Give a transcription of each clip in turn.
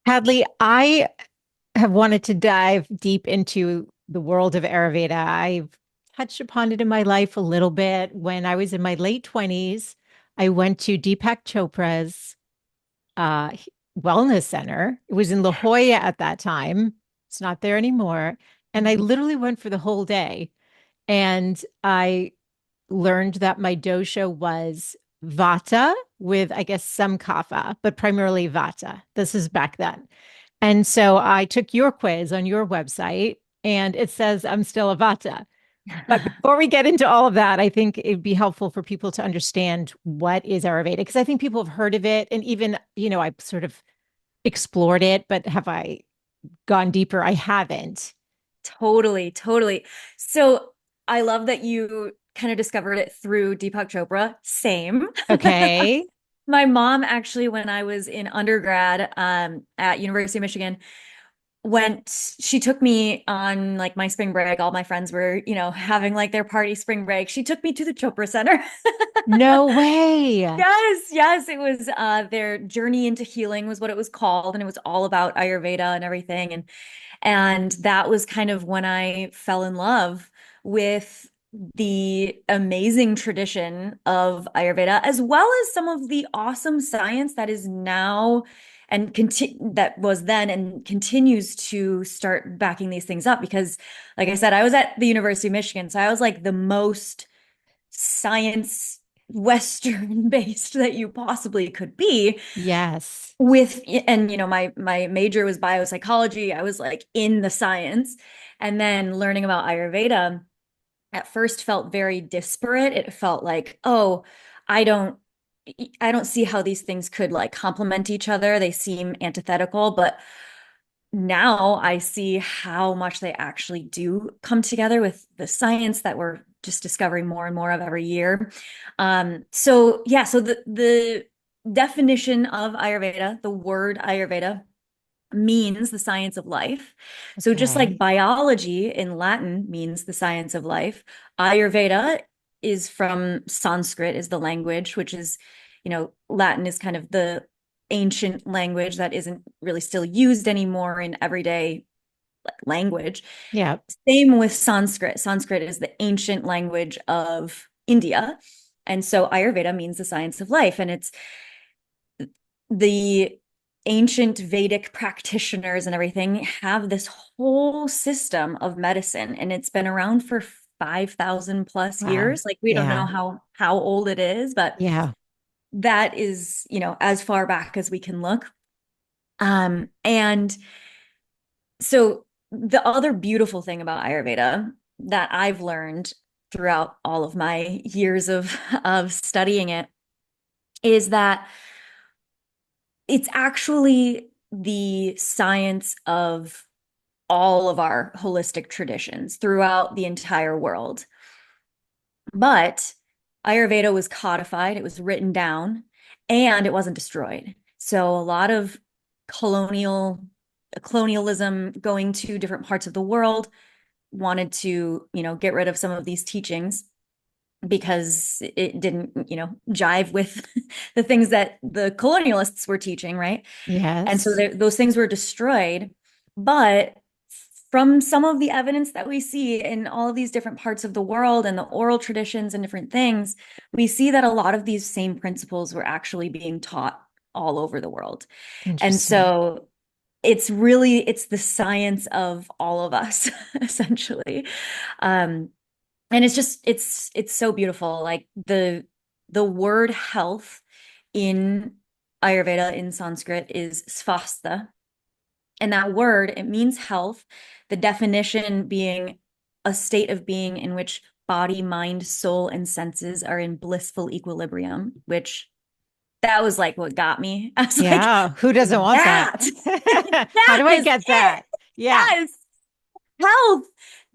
Hadley, I have wanted to dive deep into the world of Ayurveda. I've touched upon it in my life a little bit. When I was in my late 20s, I went to Deepak Chopra's uh, wellness center. It was in La Jolla at that time. It's not there anymore. And I Mhm. literally went for the whole day. And I learned that my dosha was Vata with, I guess, some Kapha, but primarily Vata. This is back then. And so I took your quiz on your website and it says I'm still a Vata. But before we get into all of that, I think it'd be helpful for people to understand what is Ayurveda, because I think people have heard of it. And even, I've sort of explored it, but have I gone deeper? I haven't. Totally, totally. So I love that you kind of discovered it through Deepak Chopra. Same. Okay. My mom actually, when I was in undergrad at University of Michigan, she took me on like my spring break. All my friends were, having like their party spring break. She took me to the Chopra Center. No way. Yes, yes, it was their Journey into Healing was what it was called, and it was all about Ayurveda and everything. And that was kind of when I fell in love with the amazing tradition of Ayurveda, as well as some of the awesome science that is now and that was then and continues to start backing these things up. Because, like I said, I was at the University of Michigan, so I was like the most science Western based that you possibly could be Yes. with, and my major was biopsychology. I was like in the science, and then learning about Ayurveda at first felt very disparate. It felt like, oh, I don't I don't see how these things could like complement each other. They seem antithetical, but now I see how much they actually do come together with the science that we're just discovering more and more of every year. So yeah, so the definition of Ayurveda, the word Ayurveda means the science of life. So just like Okay. biology in Latin means the science of life, Ayurveda is from Sanskrit, is the language, which is, Latin is kind of the ancient language that isn't really still used anymore in everyday language. Yeah. Same with Sanskrit. Sanskrit is the ancient language of India. And so Ayurveda means the science of life. And it's the ancient Vedic practitioners and everything have this whole system of medicine, and it's been around for 5,000 plus Wow. years. Like we don't know Yeah. how old it is, but Yeah. that is, as far back as we can look. And so the other beautiful thing about Ayurveda that I've learned throughout all of my years of studying it is that it's actually the science of all of our holistic traditions throughout the entire world. But Ayurveda was codified, it was written down, and it wasn't destroyed. So a lot of colonialism going to different parts of the world wanted to, get rid of some of these teachings because it didn't, jive with the things that the colonialists were teaching, right? And so Yes. those things were destroyed. But from some of the evidence that we see in all of these different parts of the world and the oral traditions and different things, we see that a lot of these same principles were actually being taught all over the world. And Interesting. so it's the science of all of us, essentially. Um, and it's so beautiful. Like the word health in Ayurveda in Sanskrit is svastha. And that word, it means health. The definition being a state of being in which body, mind, soul, and senses are in blissful equilibrium, which that was like what got me. I was like, Yeah. Who doesn't want that? that, How that do I is get it. that? Yeah. Yes, health.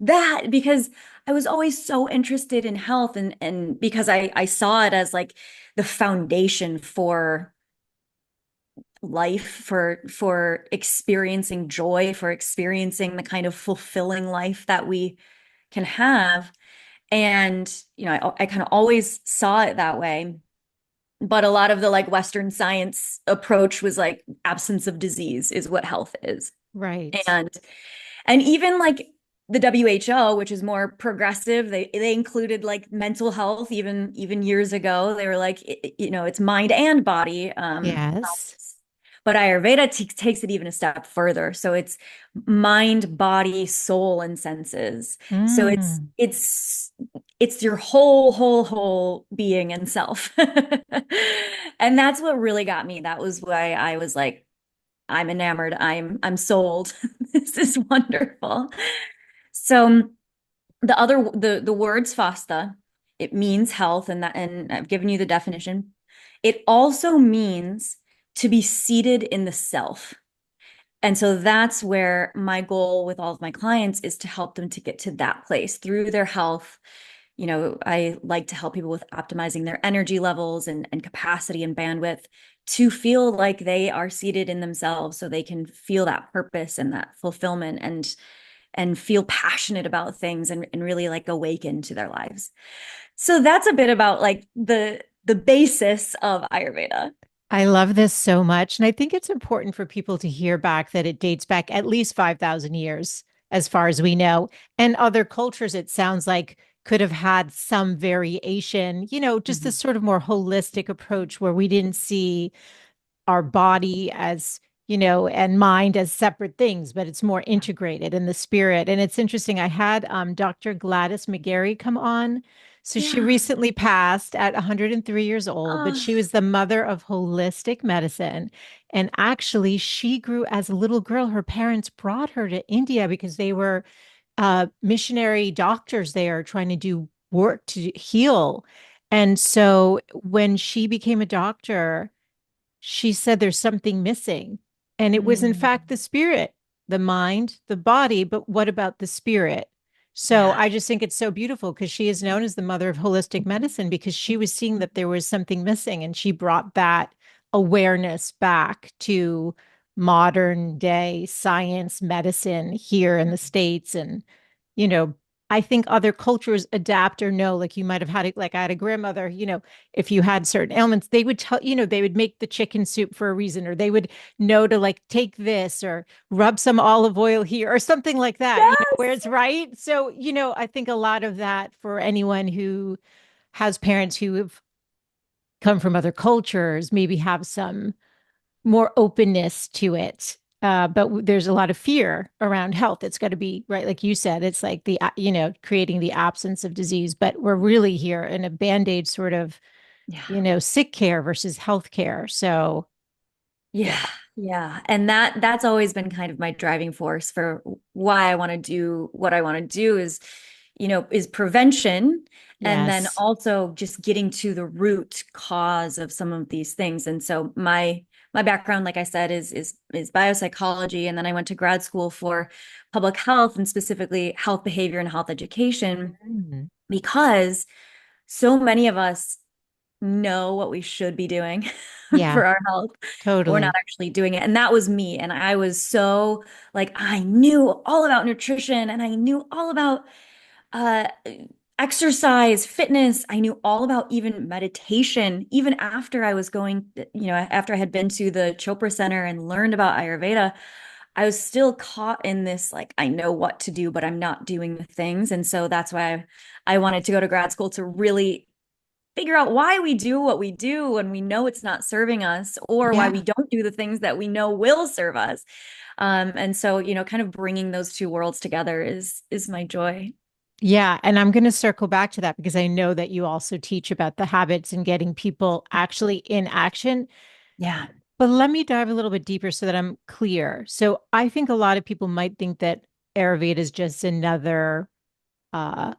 That because I was always so interested in health and because I saw it as like the foundation for life, for experiencing joy, for experiencing the kind of fulfilling life that we can have. And I kind of always saw it that way. But a lot of the like Western science approach was like absence of disease is what health is. Right. And even like the WHO, which is more progressive, they included like mental health even years ago. They were like, it's mind and body Yes. wellness. But Ayurveda takes it even a step further. So it's mind, body, soul, and senses. So Mm. it's your whole being and self. And that's what really got me. That was why I was like, I'm enamored. I'm sold. This is wonderful. So the words fasta, it means health, and I've given you the definition. It also means to be seated in the self. And so that's where my goal with all of my clients is to help them to get to that place through their health. I like to help people with optimizing their energy levels and capacity and bandwidth to feel like they are seated in themselves so they can feel that purpose and that fulfillment and feel passionate about things and really like awaken to their lives. So that's a bit about like the basis of Ayurveda. I love this so much. And I think it's important for people to hear back that it dates back at least 5,000 years, as far as we know. And other cultures, it sounds like, could have had some variation, just this Mhm. sort of more holistic approach where we didn't see our body as and mind as separate things, but it's more integrated in the spirit. And it's interesting, I had Dr. Gladys McGarry come on. So she Yeah. recently passed at 103 years old, but Oh, she was the mother of holistic medicine. And actually she grew as a little girl, her parents brought her to India because they were missionary doctors there trying to do work to heal. And so when she became a doctor, she said there's something missing. And it was, in mm, fact, the spirit, the mind, the body. But what about the spirit? So yeah. I just think it's so beautiful because she is known as the mother of holistic medicine because she was seeing that there was something missing and she brought that awareness back to modern day science medicine here in the States. And you know, I think other cultures adapt or know, like you might have had it, like I had a grandmother, if you had certain ailments, they would tell, they would make the chicken soup for a reason, or they would know to like take this or rub some olive oil here or something like that, where Yes. it's right. So, I think a lot of that for anyone who has parents who have come from other cultures, maybe have some more openness to it. But there's a lot of fear around health. It's got to be right, like you said. It's like creating the absence of disease. But we're really here in a band-aid sort of, Yeah. sick care versus health care. So Yeah. yeah, Yeah. And that's always been kind of my driving force for why I want to do what I want to do is prevention and then yes, also just getting to the root cause of some of these things. And so my background, like I said, is biopsychology. And then I went to grad school for public health and specifically health behavior and health education mm, because so many of us know what we should be doing yeah, for our health, but we're not totally, actually doing it. And that was me. And I was so like, I knew all about nutrition and I knew all about uh, exercise, fitness. I knew all about even meditation, even after I was going, after I had been to the Chopra Center and learned about Ayurveda. I was still caught in this, like, I know what to do, but I'm not doing the things. And so that's why I wanted to go to grad school to really figure out why we do what we do when we know it's not serving us or why we yeah. don't do the things that we know will serve us. And so, kind of bringing those two worlds together is my joy. Yeah, and I'm going to circle back to that because I know that you also teach about the habits and getting people actually in action. Yeah. But let me dive a little bit deeper so that I'm clear. So I think a lot of people might think that Ayurveda is just another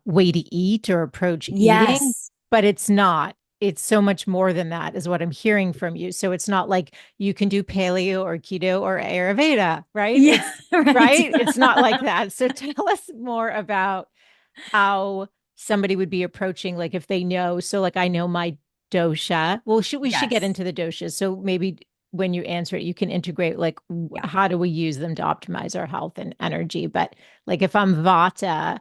way to eat or approach eating, Yes. but it's not. It's so much more than that, is what I'm hearing from you. So it's not like you can do paleo or keto or Ayurveda, right? Yeah, It's right. right. It's not like that. So tell us more about how somebody would be approaching, like if they know. So, like, I know my dosha. Well, we should get Yes. into the doshas. So maybe when you answer it, you can integrate like Yeah. how do we use them to optimize our health and energy. But like if I'm Vata,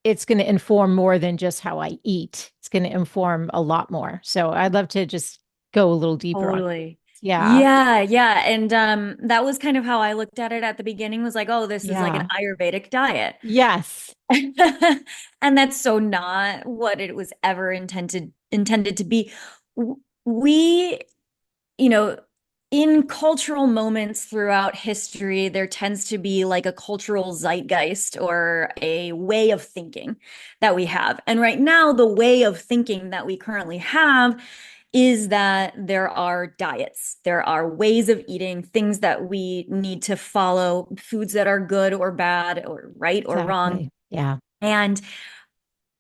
it's going to inform more than just how I eat. It's going to inform a lot more. So I'd love to just go a little deeper on. Totally. Yeah. Yeah, yeah. And that was kind of how I looked at it at the beginning, was like, oh, this is like an Yeah. Ayurvedic diet. Yes. And that's so not what it was ever intended to be. We, you know, in cultural moments throughout history, there tends to be like a cultural zeitgeist or a way of thinking that we have. And right now, the way of thinking that we currently have is that there are diets, there are ways of eating, things that we need to follow, foods that are good or bad or right or wrong. Exactly. Yeah. And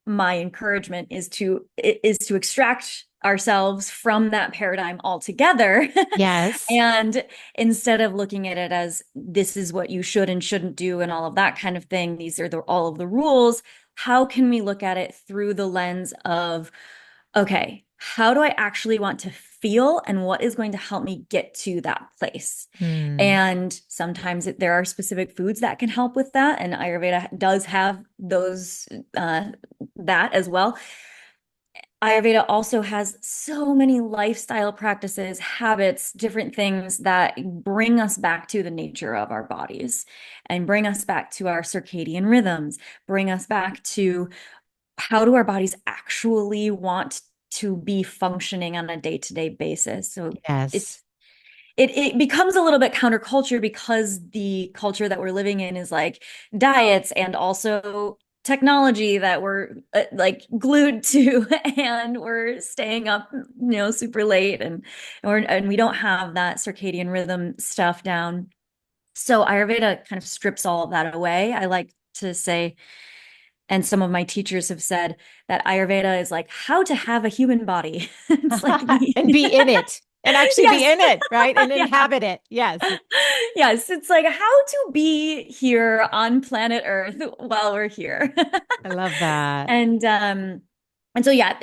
my encouragement is to extract ourselves from that paradigm altogether. Yes. And instead of looking at it as this is what you should and shouldn't do and all of that kind of thing, these are all of the rules, how can we look at it through the lens of, okay, how do I actually want to feel and what is going to help me get to that place? Hmm. And sometimes there are specific foods that can help with that. And Ayurveda does have those, that as well. Ayurveda also has so many lifestyle practices, habits, different things that bring us back to the nature of our bodies and bring us back to our circadian rhythms, bring us back to how do our bodies actually want to be functioning on a day-to-day basis. So Yes. it's it becomes a little bit counterculture because the culture that we're living in is like diets and also technology that we're like glued to, and we're staying up, super late, and we don't have that circadian rhythm stuff down. So Ayurveda kind of strips all of that away. I like to say, and some of my teachers have said, that Ayurveda is like how to have a human body. It's like the And be in it and actually be yes. in it, right? And Yeah. inhabit it. Yes. Yes, it's like how to be here on planet Earth while we're here. I love that. And and so yeah,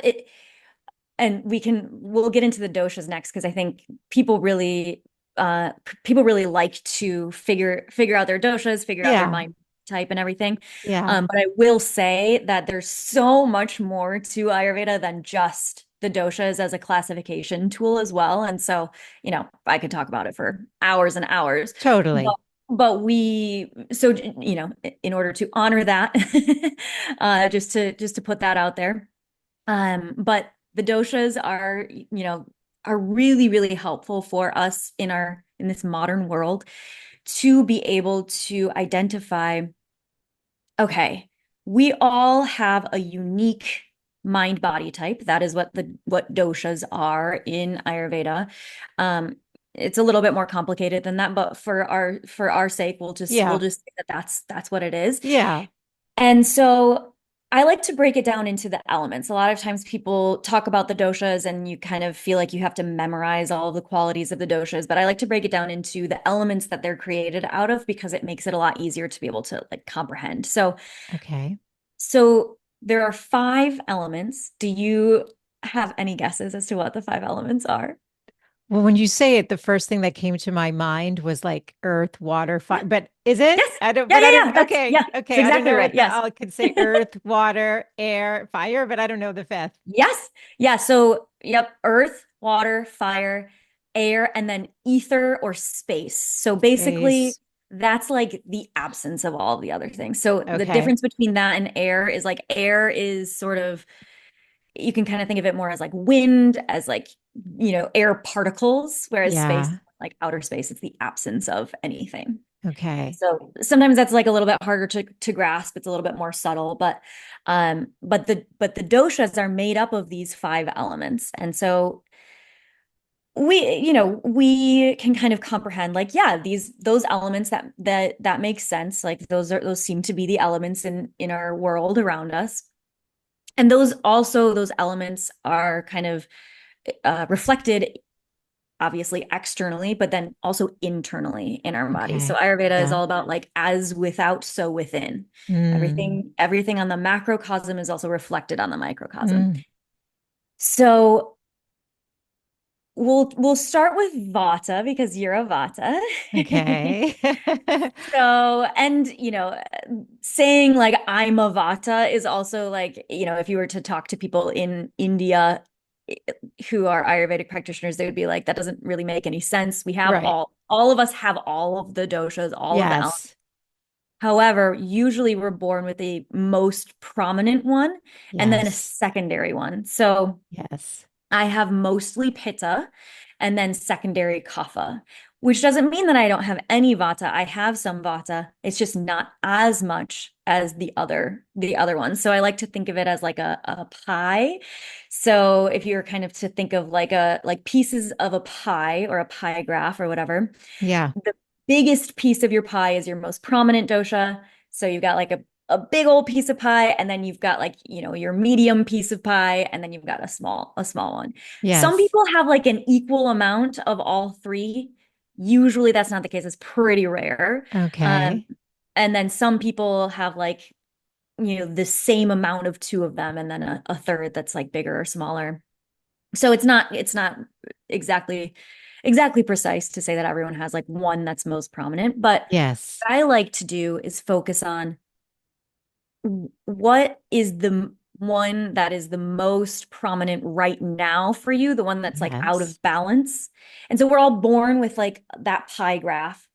and we'll get into the doshas next because I think people really like to figure out their doshas, figure out their Yeah. mind type and everything. Yeah. But I will say that there's so much more to Ayurveda than just the doshas as a classification tool as well. And so, I could talk about it for hours and hours. But Totally. in order to honor that, just to put that out there. But the doshas are really, really helpful for us in this modern world to be able to identify, okay, we all have a unique mind body type. That is what doshas are in Ayurveda. Um, it's a little bit more complicated than that, but for our sake, we'll Yeah. just say that that's what it is. Yeah. And so I like to break it down into the elements. A lot of times people talk about the doshas and you kind of feel like you have to memorize all of the qualities of the doshas, but I like to break it down into the elements that they're created out of because it makes it a lot easier to be able to like comprehend. Okay. So there are five elements. Do you have any guesses as to what the five elements are? Well, when you say it, the first thing that came to my mind was like earth, water, fire. But is it? Yes. I don't, Yeah, but I yeah, yeah. don't, That's okay. yeah, that's Okay. I don't exactly know right. what the, Yes. I could say earth, water, air, fire, but I don't know the fifth. Yes. Yeah. So, yep, earth, water, fire, air, and then ether or space. So basically, Space. that's like the absence of all of the other things. So the Okay. difference between that and air is like air is sort of, you can kind of think of it more as like wind, as like, air particles, whereas space, Yeah. like outer space, it's the absence of anything. Okay. So sometimes that's like a little bit harder to grasp. It's a little bit more subtle, but the doshas are made up of these five elements. And so we can kind of comprehend like, yeah, those elements that makes sense. Like those seem to be the elements in our world around us. And those elements are kind of reflected obviously externally, but then also internally in our bodies. So Okay. Ayurveda is Yeah. all about like as without, so within. Mm. Everything on the macrocosm is also reflected on the microcosm. Mm. So we'll start with Vata because you're a Vata. Okay. So, and saying like I'm a Vata is also like, if you were to talk to people in India, who are Ayurvedic practitioners, they would be like, that doesn't really make any sense. We have Right. all of us have all of the doshas, all of the elements. Yes. However, usually we're born with a most prominent one and then a Yes. secondary one. So Yes. I have mostly pitta and then secondary kapha, which doesn't mean that I don't have any vata. I have some vata. It's just not as much as the other one. So I like to think of it as like a pie. So if you're kind of to think of like pieces of a pie or a pie graph or whatever, Yeah. the biggest piece of your pie is your most prominent dosha. So you've got like a big old piece of pie, and then you've got like, your medium piece of pie, and then you've got a small one. Some Yes. people have like an equal amount of all three. Usually that's not the case. It's pretty rare. Um, Okay. and then some people have like, the same amount of two of them, and then a third that's like bigger or smaller. So it's not exactly precise to say that everyone has like one that's most prominent, but Yes. what I like to do is focus on what is the one that is the most prominent right now for you, the one that's like out Yes. of balance. And so we're all born with like that pie graph,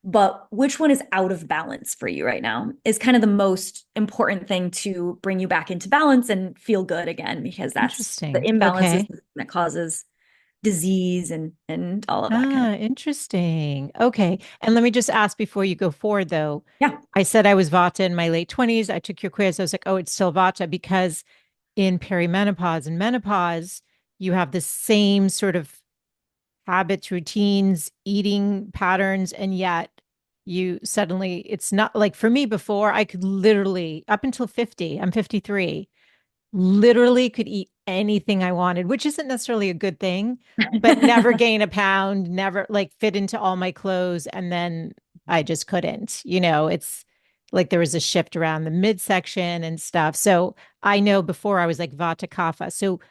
but which one is out of balance for you right now is kind of the most important thing to bring you back into balance and feel good again, because that's the Interesting. imbalance is Okay. the thing that causes disease and all of that kind of. Ah, interesting. Okay. And let me just ask before you go forward, though. Yeah. I said I was Vata in my late 20s. I took your quiz. I was like, oh, it's still Vata because in perimenopause and menopause, you have the same sort of habits, routines, eating patterns, and yet you suddenly, it's not like for me before, I could literally, up until 50, I'm 53, literally could eat anything I wanted, which isn't necessarily a good thing, but never gain a pound, never like fit into all my clothes. And then I just couldn't, it's like there was a shift around the midsection and stuff. So I know before I was like Vata Kapha. So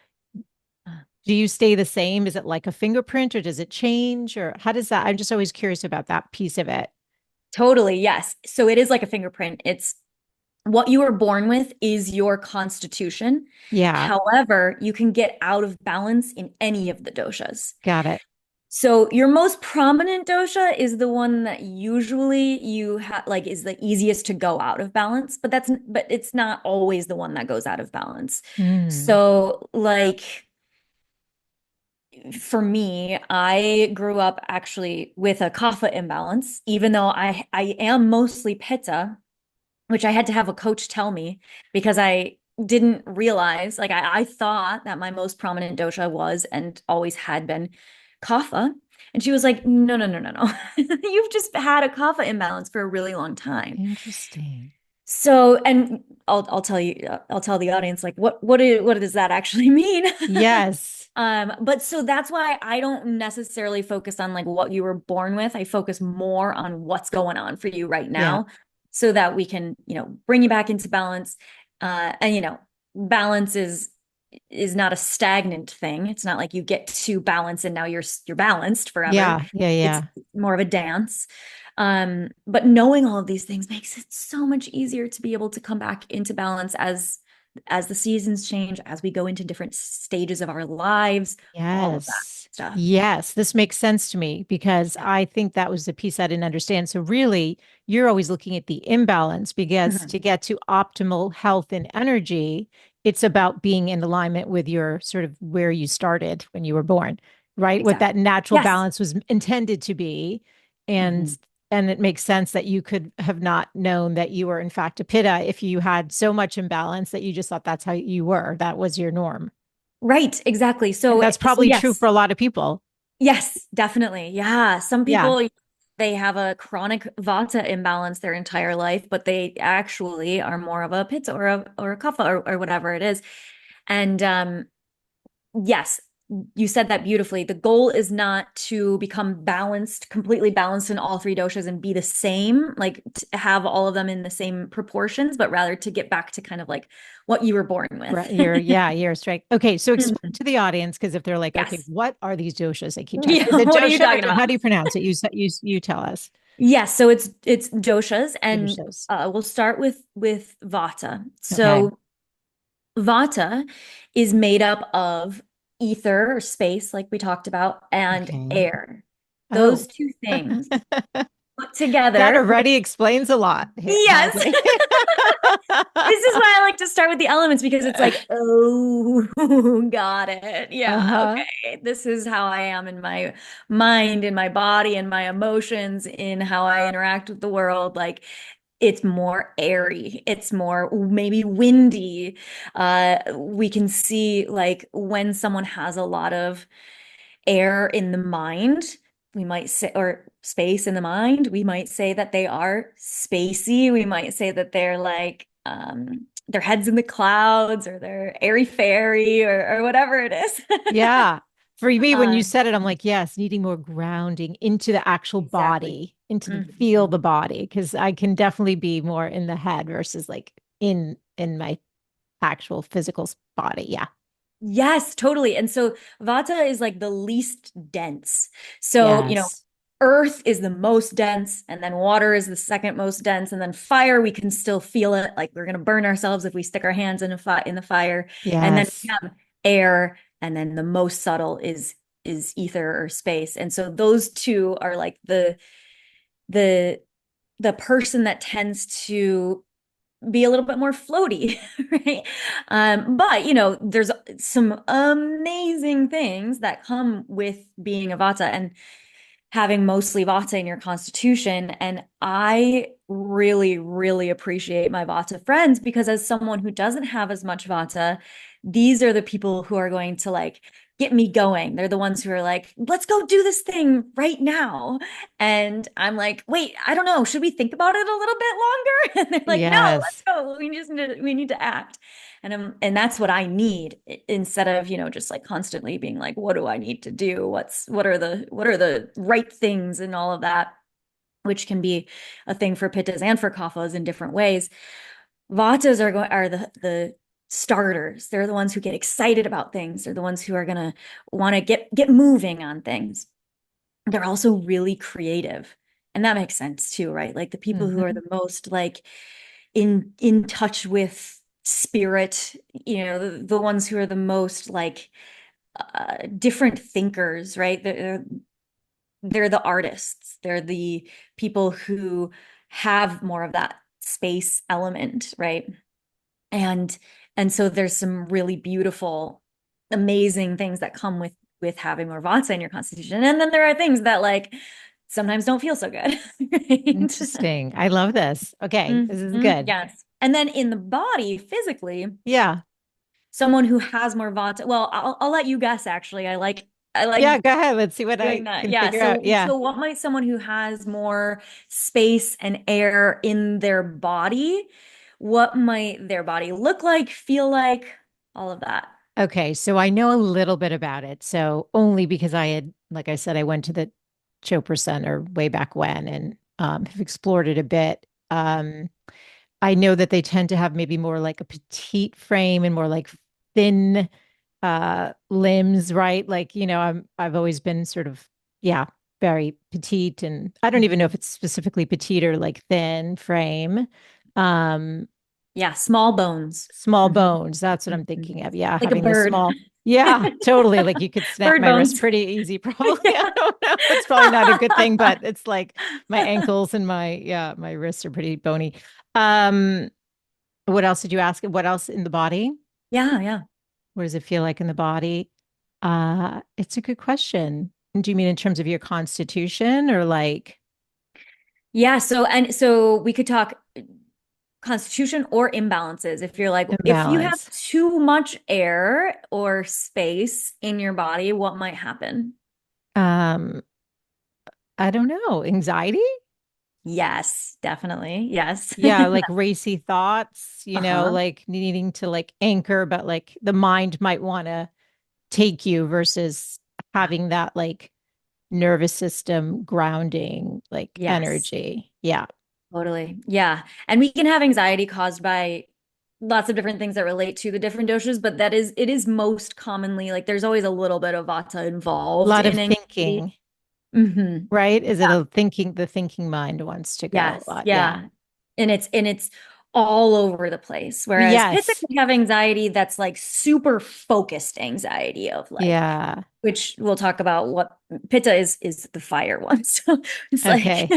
do you stay the same? Is it like a fingerprint or does it change or how does that? I'm just always curious about that piece of it. Totally, yes. So it is like a fingerprint. It's what you were born with is your constitution. Yeah, However, you can get out of balance in any of the doshas. got it. So your most prominent dosha is the one that usually you have like is the easiest to go out of balance, but it's not always the one that goes out of balance. Hmm. So like for me, I grew up actually with a kapha imbalance, even though I am mostly pitta, which I had to have a coach tell me because I didn't realize, like I thought that my most prominent dosha was and always had been kapha. And she was like, no, no, no, no, no. You've just had a kapha imbalance for a really long time. Interesting. So, and I'll tell you, I'll tell the audience like what does that actually mean? Yes. But so that's why I don't necessarily focus on like what you were born with. I focus more on what's going on for you right Yeah. now so that we can, bring you back into balance. And balance is not a stagnant thing. It's not like you get to balance and now you're balanced forever. Yeah. Yeah. It's Yeah. more of a dance. But knowing all of these things makes it so much easier to be able to come back into balance as the seasons change, as we go into different stages of our lives, all of that Yes. stuff. Yes. This makes sense to me because Yeah. I think that was the piece I didn't understand. So, really, you're always looking at the imbalance because Mhm. to get to optimal health and energy, it's about being in alignment with your sort of where you started when you were born, right? What Exactly. that natural Yes. balance was intended to be. And Mhm. and it makes sense that you could have not known that you were in fact a pitta if you had so much imbalance that you just thought that's how you were. That was your norm. Right, exactly. And So that's so probably true yes. for a lot of people. Yes, definitely. Yeah. Some Yeah. people, they have a chronic vata imbalance their entire life, but they actually are more of a pitta or a kapha or whatever it is. And yes, you said that beautifully. The goal is not to become balanced, completely balanced in all three doshas and be the same, like to have all of them in the same proportions, but rather to get back to kind of like what you were born with. Right. You're straight. Okay. So explain Mhm. to the audience, because if they're like, okay, Yes. what are these doshas they keep talking? Yeah, Is it what are you dosha or talking how about? do you pronounce it? You tell us. Yes, so it's doshas, and Doshas. we'll start with vata. Okay. So vata is made up of ether or space, like we talked about, and Okay. air. Those Oh. two things put That together create. already explains a lot, Yes. Hadley. This is why I like to start with the elements because it's like, oh, got it. Yeah, Uh-huh. okay. This is how I am in my mind, in my body, in my emotions, in how I interact with the world. Like, it's more airy. It's more maybe windy. We can see like when someone has a lot of air in the mind, we might say, or space in the mind, we might say that they are spacey. We might say that they're like, their heads in the clouds or they're airy fairy or whatever it is. Yeah. For me, when you Um, said it, I'm like, yes, needing more grounding into the actual exactly. body, into the feel Mhm. the body, because I can definitely be more in the head versus like in my actual physical body. Yeah. Yes, totally. And so Vata is like the least dense. So, Yes. earth is the most dense, and then water is the second most dense, and then fire, we can still feel it. Like we're going to burn ourselves if we stick our hands in in the fire. And then we Yes. have air, and then the most subtle is ether or space. And so those two are like the the person that tends to be a little bit more floaty, right? But there's some amazing things that come with being a Vata and having mostly Vata in your constitution. And I really, really appreciate my Vata friends because as someone who doesn't have as much Vata, these are the people who are going to like get me going. They're the ones who are like, let's go do this thing right now. And I'm like, wait, I don't know. Should we think about it a little bit longer? And they're like, no, let's Yes. go. We need to act. And that's what I need instead of, just like constantly being like, what do I need to do? What are the right things and all of that, which can be a thing for pittas and for kaphas in different ways. Vatas are the starters. They're the ones who get excited about things. They're the ones who are gonna want to get moving on things. They're also really creative. And that makes sense too, right? Like the people who are Hmm. the most like in touch with spirit, the ones who are the most like different thinkers, right? They're the artists. They're the people who have more of that space element, right? And and so there's some really beautiful, amazing things that come with having more Vata in your constitution. And then there are things that like sometimes don't feel so good, right? Interesting. I love this. Okay. This is Mhm, good. yes. And then in the body, physically, Yeah. someone who has more Vata. Well, I'll let you guess actually. I like Yeah. Go ahead. Let's see what doing I that. can Yeah. figure out. Yeah. So what might someone who has more space and air in their body, what might their body look like, feel like, all of that? Okay, so I know a little bit about it. So only because I had, like I said, I went to the Chopra Center way back when and have explored it a bit. I know that they tend to have maybe more like a petite frame and more like thin limbs, right? Like, I've always been sort of, yeah, very petite and I don't even know if Mhm. it's specifically petite or like thin frame. Um, Yeah, small bones. Small Mhm. bones. That's what I'm Mhm. thinking of. Yeah, Like a having the bird. small. Yeah, totally. Like you could snap Bird my wrist bones. pretty easy, probably. I Yeah. don't know. It's probably not a good thing, but it's like my ankles and my wrists are pretty bony. Um, what else did you ask? What else in the body? Yeah, yeah. What does it feel like in the body? It's a good question. Do you mean in terms of your constitution or like Yeah, so we could talk constitution or imbalances. If you're like, if you have imbalance? too much air or space in your body, what might happen? Um, I don't know. Anxiety? Yes, definitely. Yes. Yeah, like racy thoughts, Uh-huh. like needing to like anchor, but like the mind might want to take you versus Yeah. having that like nervous system grounding like Yes, energy. Yeah. totally. Yeah. And we can have anxiety caused by lots of different things that relate to the different doshas, but it is most commonly like there's always a little bit of vata A involved lot of in anxiety. thinking, Hmm. right? Is it the thinking mind wants to go a Yes, lot? Yeah. yeah. And it's all over the place. Whereas Pitta Yes. can have anxiety that's like super focused anxiety of like, Yeah. which we'll talk about what Pitta is the fire one. So it's like Okay.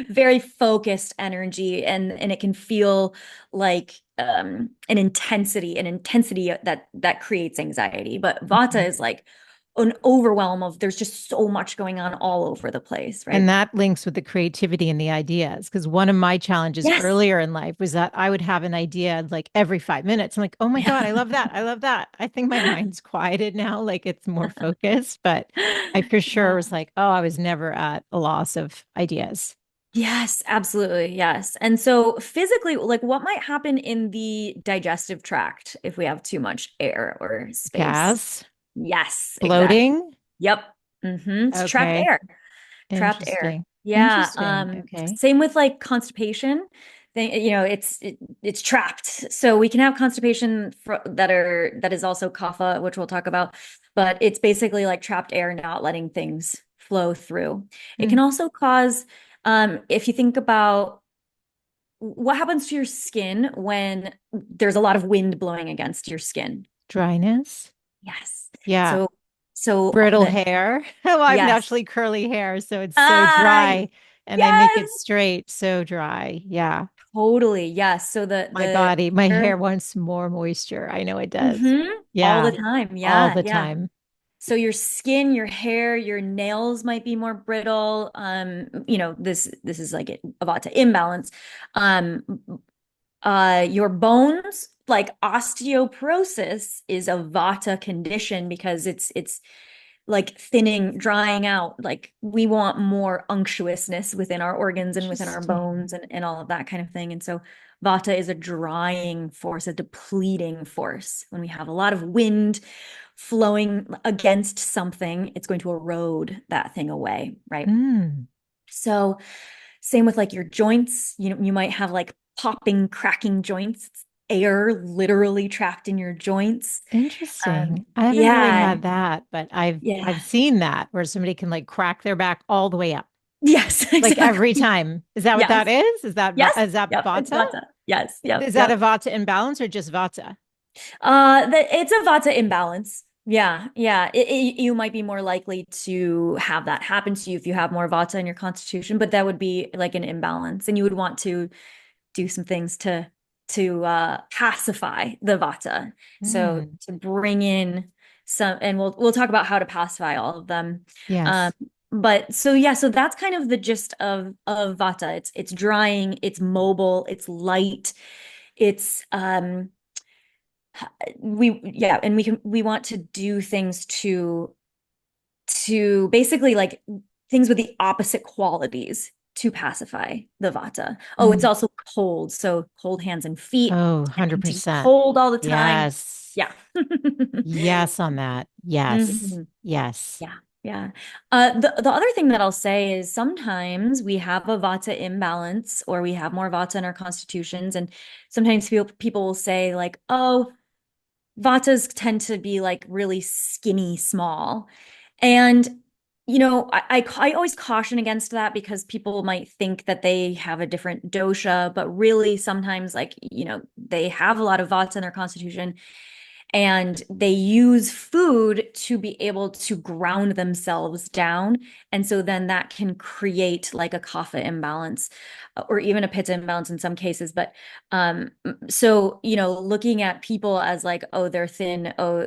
very focused energy and it can feel like an intensity that creates anxiety. But Vata Mhm. is like an overwhelm of there's just so much going on all over the place, And right? that links with the creativity and the ideas. Because one of my challenges Yes. earlier in life was that I would have an idea like every 5 minutes. I'm like, oh my God, I love that. I love that. I think my mind's quieted now. Like it's more focused. But I for sure Yeah. was like, oh, I was never at a loss of ideas. Yes, absolutely. Yes. And so physically, like what might happen in the digestive tract if we have too much air or space? Gas, Yes, exactly. bloating. Yep. It's trapped Okay. air. Trapped air. Interesting. Yeah. Interesting. Okay. Same with like constipation. It's trapped. So we can have constipation that is also kapha, which we'll talk about, but it's basically like trapped air not letting things flow through. It can Hmm. also cause, if you think about what happens to your skin when there's a lot of wind blowing against your skin. Dryness. Yes. Yeah. So so Brittle the hair. Oh, I have yes. naturally curly hair, so it's so Ah, dry and they make it yes. straight, so dry. Yeah. Totally. Yes. So My body, my hair, hair wants more moisture. I know it does. hmm all Yeah, the time. all Yeah, the yeah. time. So your skin, your hair, your nails might be more brittle. This is like a Vata imbalance. Um, your bones, like osteoporosis, is a Vata condition because it's like thinning, drying out. Like we want more unctuousness within our organs and within our Interesting. bones and all of that kind of thing. And so Vata is a drying force, a depleting force. When we have a lot of wind flowing against something, it's going to erode that thing away, right? Mm, So same with like your joints. You might have like popping, cracking joints. It's air literally trapped in your joints. interesting. I haven't really Yeah, had that, but I've yeah. seen that where somebody can like crack their back all the way up, Yes, like every exactly. time. Is that what that Yes. is? Yes. Is that Yep. It's Vata? Vata. Yes. Yep. Is that a Yep. Vata imbalance or just Vata? It's a Vata imbalance. Yeah. Yeah. You might be more likely to have that happen to you if you have more Vata in your constitution, but that would be like an imbalance, and you would want to do some things to pacify the Vata. So Mm, to bring in some, and we'll talk about how to pacify all of them. Um, yes. but so yeah, so that's kind of the gist of Vata. It's drying, it's mobile, it's light, it's we yeah, and we want to do things to basically like things with the opposite qualities to pacify the Vata. Oh, it's Mm. also cold. So cold hands and feet, Oh, attention 100%. cold all the time. Yes. Yeah. Yes on that. Yes. Mhm. Yes. Yeah. Yeah. The other thing that I'll say is sometimes we have a Vata imbalance or we have more Vata in our constitutions. And sometimes people will say, like, oh, Vatas tend to be like really skinny, small. And, I always caution against that because people might think that they have a different dosha, but really sometimes, like, they have a lot of Vata in their constitution and they use food to be able to ground themselves down. And so then that can create like a kapha imbalance or even a pitta imbalance in some cases. But so, looking at people as like, oh, they're thin, oh,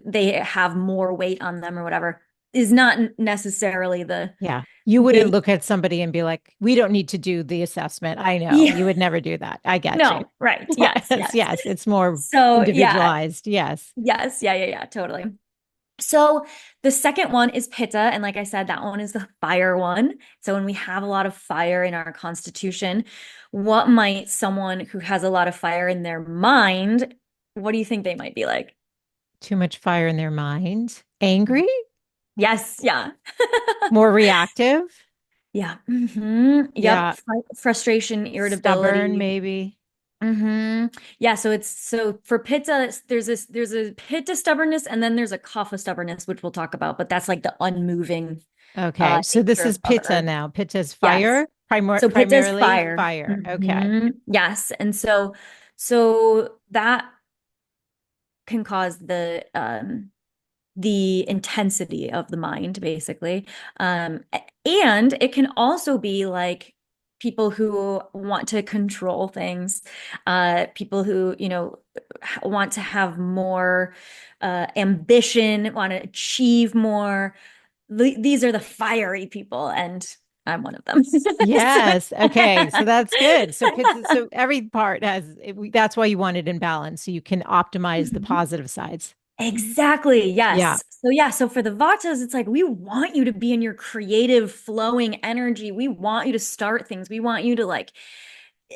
they have more weight on them or whatever is not necessarily Yeah. You wouldn't the, look at somebody and be like, we don't need to do the assessment. I know. yeah, You would never do that. I get you. no, right. Yes, Yes. yes. Yes. It's more So, yeah, individualized. Yes. yes, yeah, yeah, yeah, totally. So the second one is Pitta. And like I said, that one is the fire one. So when we have a lot of fire in our constitution, what might someone who has a lot of fire in their mind, what do you think they might be like? Too much fire in their mind. Angry, Yes, yeah. more reactive. Yeah. Yep. Yeah. Frustration, Stubborn, irritability. maybe. Yeah, so for Pitta, there's a Pitta stubbornness and then there's a Kapha stubbornness, which we'll talk about, but that's like the unmoving Okay. So this nature is of Pitta Earth. now. Pitta is Yes. fire, So pitta is Primarily fire. fire. Okay. Yes. And so that can cause the intensity of the mind, basically. And it can also be like people who want to control things, people who, want to have more ambition, want to achieve more. These are the fiery people, and I'm one of them. Yes. Okay. So that's good. So pizza, so every part that's why you want it in balance so you can optimize the positive sides. Exactly. Yeah. Yes. So yeah, so for the Vatas, it's like we want you to be in your creative flowing energy. We want you to start things. We want you to like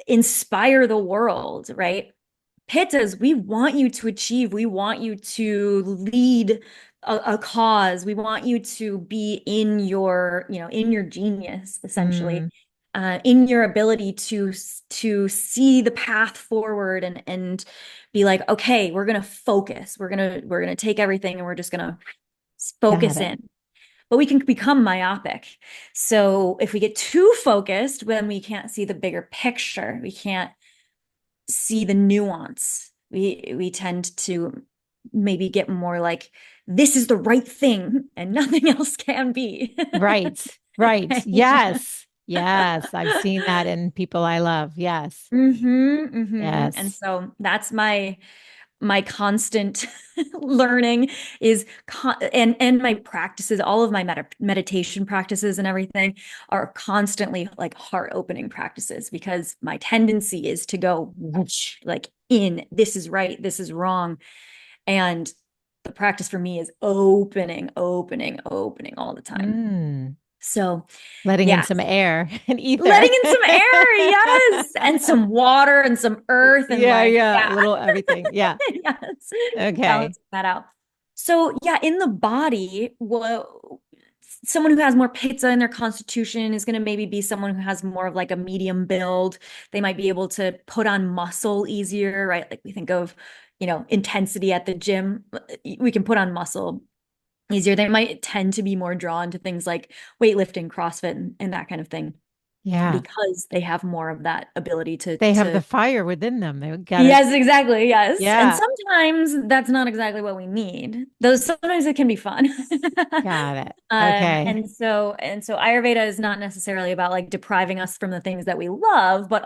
inspire the world, right? Pittas, we want you to achieve. We want you to lead a cause. We want you to be in your genius, essentially, Mm, in your ability to see the path forward and be like, okay, we're gonna focus. We're gonna take everything and we're just gonna got focus it. in. But we can become myopic. So if we get too focused, then we can't see the bigger picture. We can't see the nuance. We tend to maybe get more like this is the right thing and nothing else can be. Right. Right. Right? Yes. Yes. I've seen that in people I love. Yes. And Yes. so that's my constant learning is and my practices, all of my meditation practices and everything are constantly like heart opening practices because my tendency is to go whoosh, like in this is right, this is wrong. And the practice for me is opening all the time. Mm. So Letting in yeah, some air and ether. letting in some air, yes, and some water and some earth and Yeah. like, Yeah. A yeah. little everything. Yeah. Yes, Okay. balancing that out. So yeah, in the body, someone who has more pitta in their constitution is going to maybe be someone who has more of like a medium build. They might be able to put on muscle easier, right? Like we think of, intensity at the gym. We can put on muscle easier. They might tend to be more drawn to things like weightlifting, CrossFit, and that kind of thing Yeah. because they have more of that ability to They have the to fire within them. They got it. Yes, exactly. Yes. And Yeah. sometimes that's not exactly what we need. Though sometimes it can be fun. Got it. Okay. And so Ayurveda is not necessarily about like depriving us from the things that we love, but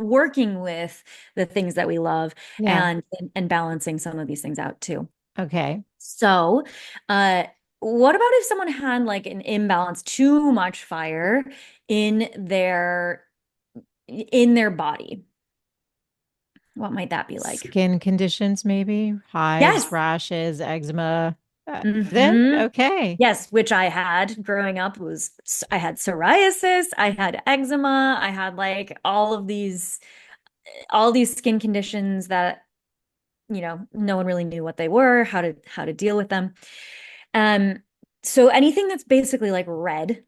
working with the things that we love Yeah. and balancing some of these things out too. Okay. So, uh, what about if someone had like an imbalance, too much fire in their body? What might that be like? Skin conditions, maybe hives, Yes. rashes, eczema. Then, hmm okay. Yes, which I had growing up was I had psoriasis, I had eczema, I had like all these skin conditions that no one really knew what they were, how to deal with them. Um so anything that's basically like red,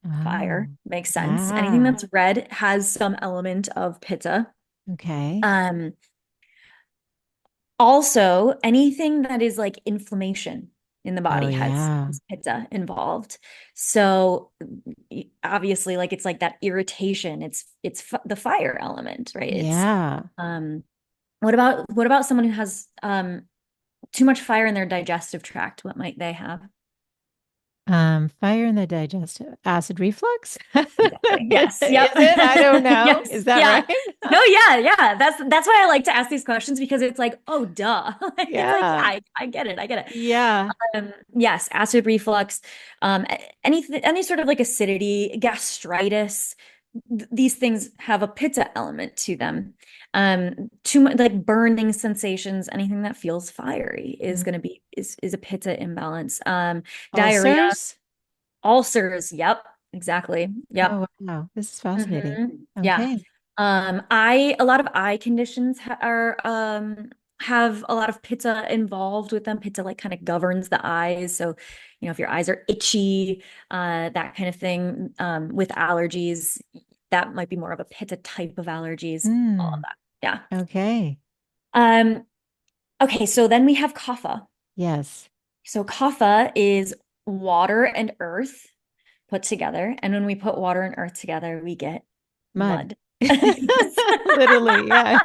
Oh, fire makes sense. Anything yeah. that's red has some element of pitta. Okay. Um Also, anything that is like inflammation in the Oh, body yeah. has pitta involved. So obviously, like it's like that irritation. It's the fire element, right? It's Yeah. um. What about someone who has too much fire in their digestive tract? What might they have? Fire in the digestive acid reflux. Exactly. Is Yes. Yep. it? I don't know. Yes. Is that Yeah. right? No, yeah, yeah. That's why I like to ask these questions because it's like, oh, duh. It's like, yeah, Yeah. I get it. I get it. Yeah. Yes, acid reflux, any sort of like acidity, gastritis, these things have a pitta element to them. Too much like burning sensations, anything that feels fiery is Mm. going to be is a pitta imbalance. Diarrhea, Ulcers? ulcers, yep, exactly. Yep. Oh, wow. This is fascinating. Yeah. Okay. A lot of eye conditions have a lot of pitta involved with them. Pitta like kind of governs the eyes. So, if your eyes are itchy, that kind of thing, with allergies, that might be more of a pitta type of allergies, all of Mm, that. Yeah. okay. Um, okay, so then we have kapha. Yes. So kapha is water and earth. put together. And when we put water and earth together, we get Mud. mud. Yes. Literally, yeah.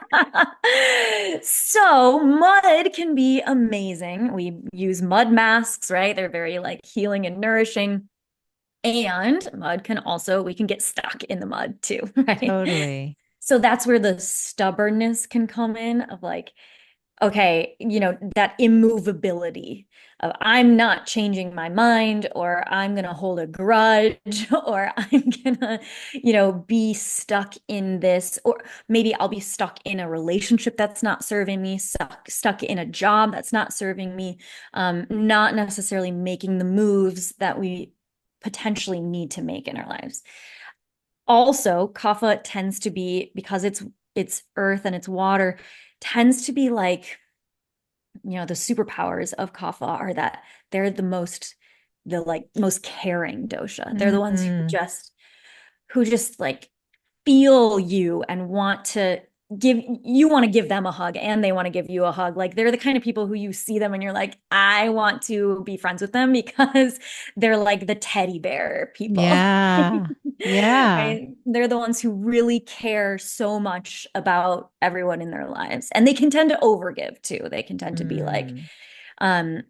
So mud can be amazing. We use mud masks, right? They're very like healing and nourishing. And mud can also, we can get stuck in the mud too, right? Totally. So that's where the stubbornness can come in of like, okay, that immovability of I'm not changing my mind, or I'm going to hold a grudge, or I'm going to, be stuck in this, or maybe I'll be stuck in a relationship that's not serving me, stuck in a job that's not serving me, not necessarily making the moves that we potentially need to make in our lives. Also, kapha tends to be, because it's earth and it's water, tends to be like, the superpowers of kapha are that they're the like most caring dosha. They're the ones Mm, who just like feel you and want to give them a hug, and they want to give you a hug. Like they're the kind of people who you see them and you're like, I want to be friends with them because they're like the teddy bear people. yeah. Yeah. Right? They're the ones who really care so much about everyone in their lives. And they can tend to overgive too. They can tend to be like, Mm, um,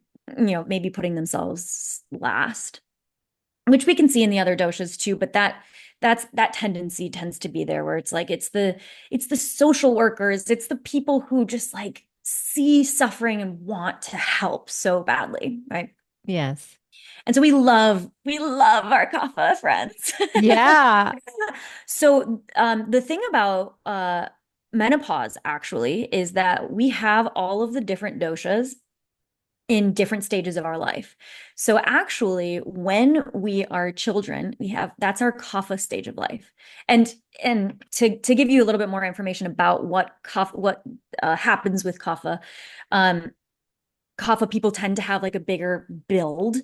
maybe putting themselves last, which we can see in the other doshas too, but that tendency tends to be there, where it's like it's the social workers, it's the people who just like see suffering and want to help so badly, right? yes. And so we love our kapha friends. Yeah. So the thing about menopause actually is that we have all of the different doshas in different stages of our life. So actually, when we are children, that's our kapha stage of life. And to give you a little bit more information about what happens with kapha, um, kapha people tend to have like a bigger build,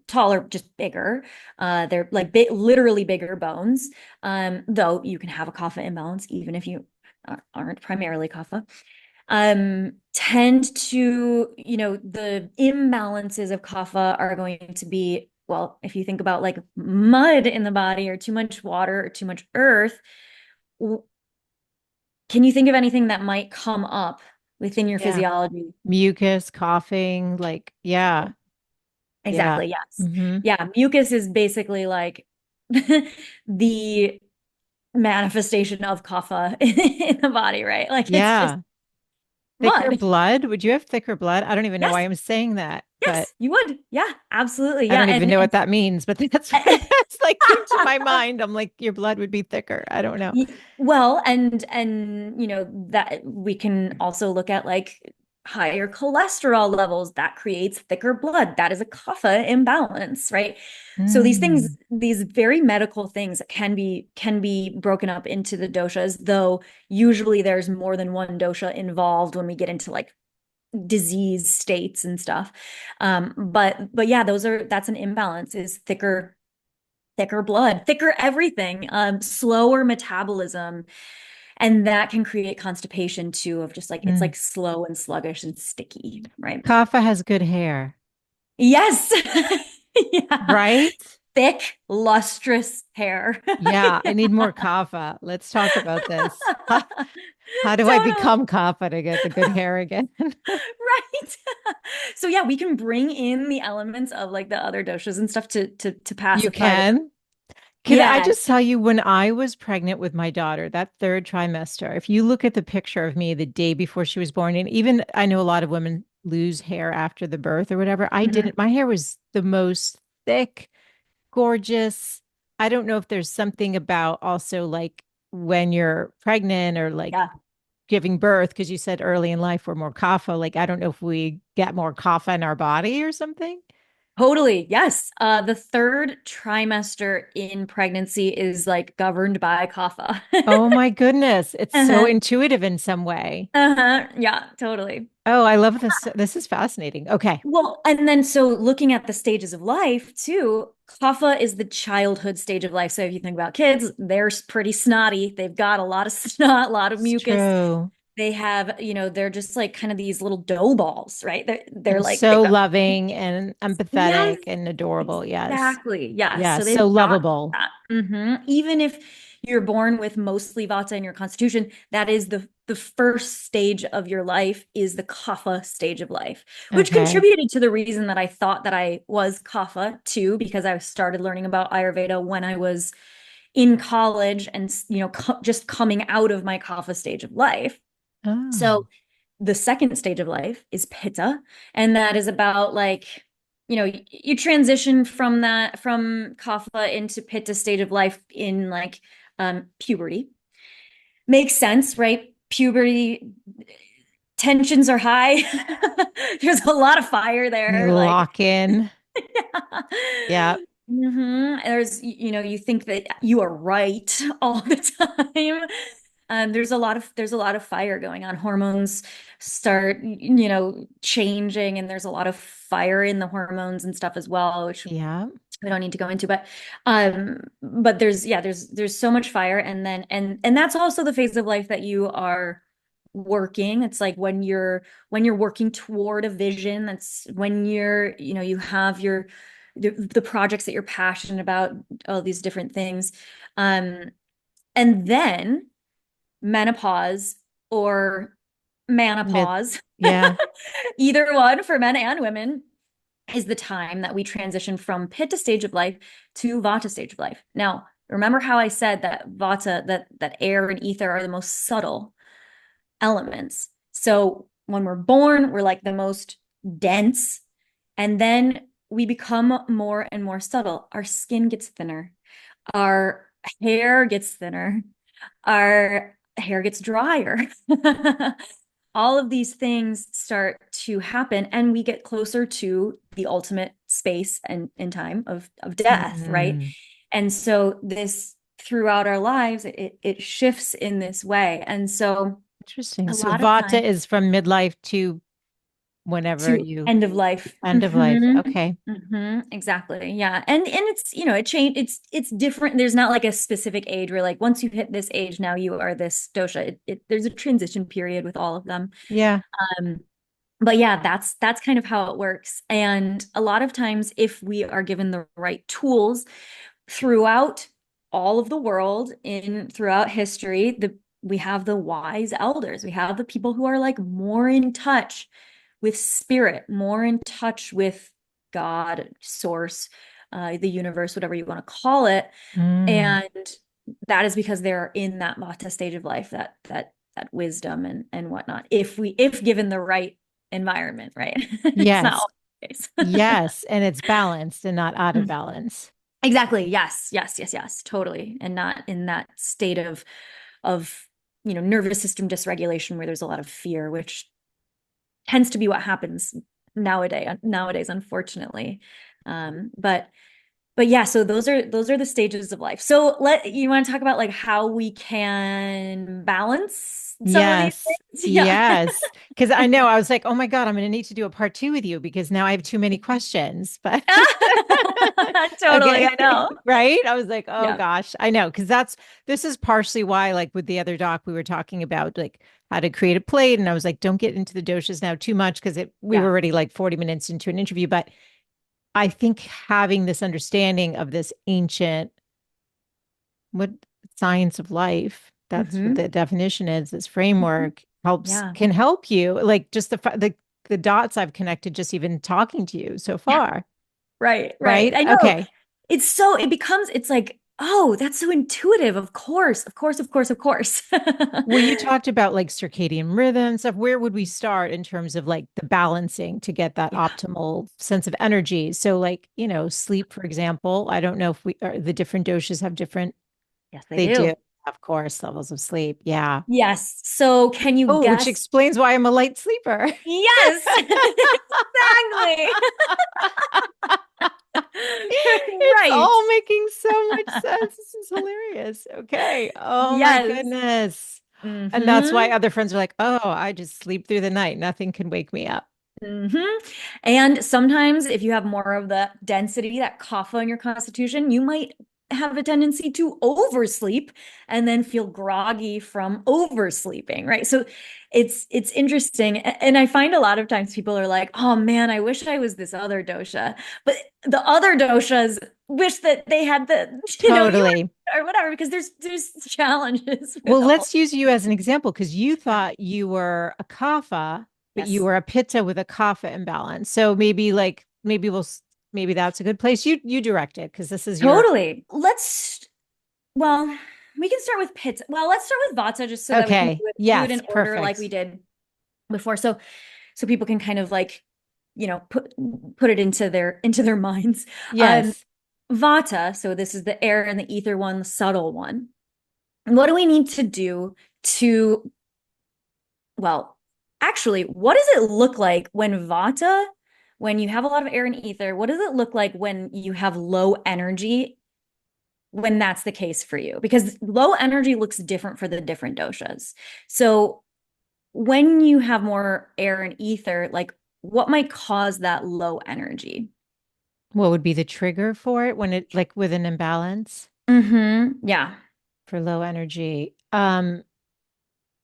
taller, just bigger. They're like literally bigger bones. Though you can have a kapha imbalance even if you aren't primarily kapha, tend to, the imbalances of kapha are going to be, well, if you think about like mud in the body or too much water or too much earth, can you think of anything that might come up within your Yeah. physiology? Mucus, coughing, like, yeah. Yeah. Exactly, yes. Hmm. Yeah, mucus is basically like the manifestation of kapha in the body, right? Like it's just Yeah. Thicker mud. blood. Would you have thicker blood? I don't even know why Yes, I'm saying that, but yes, you would. Yeah, absolutely. I Yeah, don't even and know what that means, but that's what it's like came to my mind. I'm like, your blood would be thicker. I don't know. Well, and that we can also look at like higher cholesterol levels that creates thicker blood. That is a kapha imbalance, right? So these things, Mm, these very medical things can be broken up into the doshas, though usually there's more than one dosha involved when we get into like disease states and stuff. But yeah, that's an imbalance, is thicker blood, thicker everything, slower metabolism. And that can create constipation too, of just like, it's mm. like slow and sluggish and sticky, right? Kapha has good hair, Yes. Yeah. right? Thick, lustrous hair. Yeah, I Yeah. need more kapha. Let's talk about this. How do I Totally. become kapha to get the good hair again? Right. So yeah, we can bring in the elements of like the other doshas and stuff to You pacify them. can. Can I Yes. just tell you, when I was pregnant with my daughter, that third trimester, if you look at the picture of me the day before she was born, and even I know a lot of women lose hair after the birth or whatever, I Mhm. didn't. My hair was the most thick, gorgeous. I don't know if there's something about also like when you're pregnant or like Yeah. giving birth, because you said early in life we're more kapha. Like, I don't know if we get more kapha in our body or something. Totally. Yes. The third trimester in pregnancy is like governed by kapha. Oh my goodness. It's so Uh-huh. intuitive in some way. Uh-huh. Yeah, totally. Oh, I love this. This is fascinating. Okay. Well, and then so looking at the stages of life too, kapha is the childhood stage of life. So if you think about kids, they're pretty snotty. They've got a lot of snot, a lot of It's mucus. true. they have, they're just like kind of these little dough balls, right? They're And like they've so got loving and yes, empathetic and adorable. Yes. exactly. Yes. Yeah. So they've So got lovable. that. Even if you're born with mostly Vata in your constitution, that is the first stage of your life is the Kapha stage of life, which Okay. contributed to the reason that I thought that I was Kapha too, because I started learning about Ayurveda when I was in college and just coming out of my Kapha stage of life. Oh, So the second stage of life is Pitta, and that is about like you transition from Kapha into Pitta stage of life in like puberty. Makes sense, right? Puberty tensions are high. There's a lot of fire you there. Like, lock in. yeah. Yeah. There's, you think that you are right all the time. There's a lot of fire going on. Hormones start, changing, and there's a lot of fire in the hormones and stuff as well, which Yeah. we don't need to go into. But there's so much fire, and that's also the phase of life that you are working. It's like when you're working toward a vision. That's when you have the projects that you're passionate about, all these different things. And then menopause or Mid. manopause, Yeah. either one for men and women, is the time that we transition from Pitta stage of life to Vata stage of life. Now, remember how I said that Vata, that air and ether are the most subtle elements. So when we're born, we're like the most dense, and then we become more and more subtle. Our skin gets thinner, our hair gets thinner, our hair gets drier. All of these things start to happen, and we get closer to the ultimate space and time of death, right? Mm. And so this throughout our lives, it shifts in this way. And so Interesting. a So lot of Vata time is from midlife to whenever to you end of life. end of life. Okay. Exactly. Yeah. And it's, it changed. It's different. There's not like a specific age where like once you hit this age, now you are this dosha. There's a transition period with all of them. Yeah. Um, but yeah, that's kind of how it works. And a lot of times if we are given the right tools throughout all of the world in throughout history, we have the wise elders. We have the people who are like more in touch with spirit, more in touch with God, source, the universe, whatever you want to call it. Mm. And that is because they're in that Mata stage of life, that wisdom and whatnot. If given the right environment, right? It's not Yes. always the case. Yes. And it's balanced and not out of balance. Exactly. Yes. Yes. Yes. Yes. Totally. And not in that state of nervous system dysregulation where there's a lot of fear, which tends to be what happens nowadays, unfortunately. But yeah, so those are the stages of life. So you want to talk about like how we can balance some of these Yes. things? Yeah. Yes. Because I know I was like, oh my God, I'm going to need to do a part two with you because now I have too many questions. But Totally, okay. I know. Right. I was like, oh Yeah. gosh, I know. Because this is partially why, like with the other doc, we were talking about like how to create a plate. And I was like, don't get into the doshas now too much because we were Yeah. already like 40 minutes into an interview. But I think having this understanding of this ancient what science of life, that's what Hmm. the definition is, this Hmm. framework Yeah. can help you. Like just the dots I've connected just even talking to you so Yeah. far, Right, right. right? I know. Okay. It's like, oh, that's so intuitive. Of course, of course, of course, of course. Well, you talked about like circadian rhythm and stuff. Where would we start in terms of like the balancing to get that Yeah. optimal sense of energy? So, like, sleep, for example. I don't know if the different doshas have different, Yes, they they do, do. of course, levels of sleep. Yeah. Yes. So can you Oh, which guess? explains why I'm a light sleeper. Yes, exactly. It's Right. all making so much sense. This is hilarious. Okay. Oh my Yes. goodness. And that's why Hmm. other friends are like, oh, I just sleep through the night. Nothing can wake me up. Hmm. And sometimes if you have more of the density, that kapha in your constitution, you might have a tendency to oversleep and then feel groggy from oversleeping, right? So it's interesting. And I find a lot of times people are like, oh man, I wish I was this other dosha. But the other doshas wish that they had the, you Totally. or whatever, because there's challenges Well, with all. let's use you as an example because you thought you were a kapha, but you Yes, were a pitta with a kapha imbalance. So maybe like maybe that's a good place. You direct it because this is your totally. Well, we can start with pizza. Well, let's start with vata just so that we can okay. do it in Yes, order like we perfect. did before. So people can kind of like, put it into their minds. Um, Yes. Vata, so this is the air and the ether one, the subtle one. What do we need to do to, well, actually, what does it look like when Vata, when you have a lot of air and ether, what does it look like when you have low energy when that's the case for you? Because low energy looks different for the different doshas. So when you have more air and ether, like what might cause that low energy? What would be the trigger for it when it like with an imbalance Yeah. for low energy?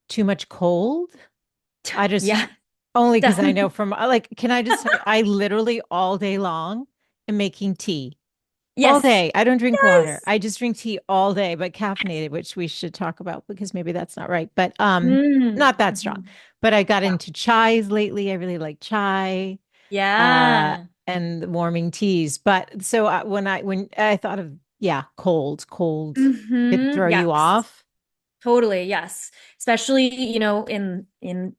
Too much cold? I just Yeah. only because I know Definitely. from like, can I just tell you, I literally all day long am making tea. All Yes. day. I don't drink water. Yes. I just drink tea all day, but caffeinated, which we should talk about because maybe that's not right. But not that strong. Mhm. But I got Yeah. into chais lately. I really like chai Yeah. and the warming teas. But so when I thought of yeah, cold could throw you Yes. off Totally. Yes. Especially, in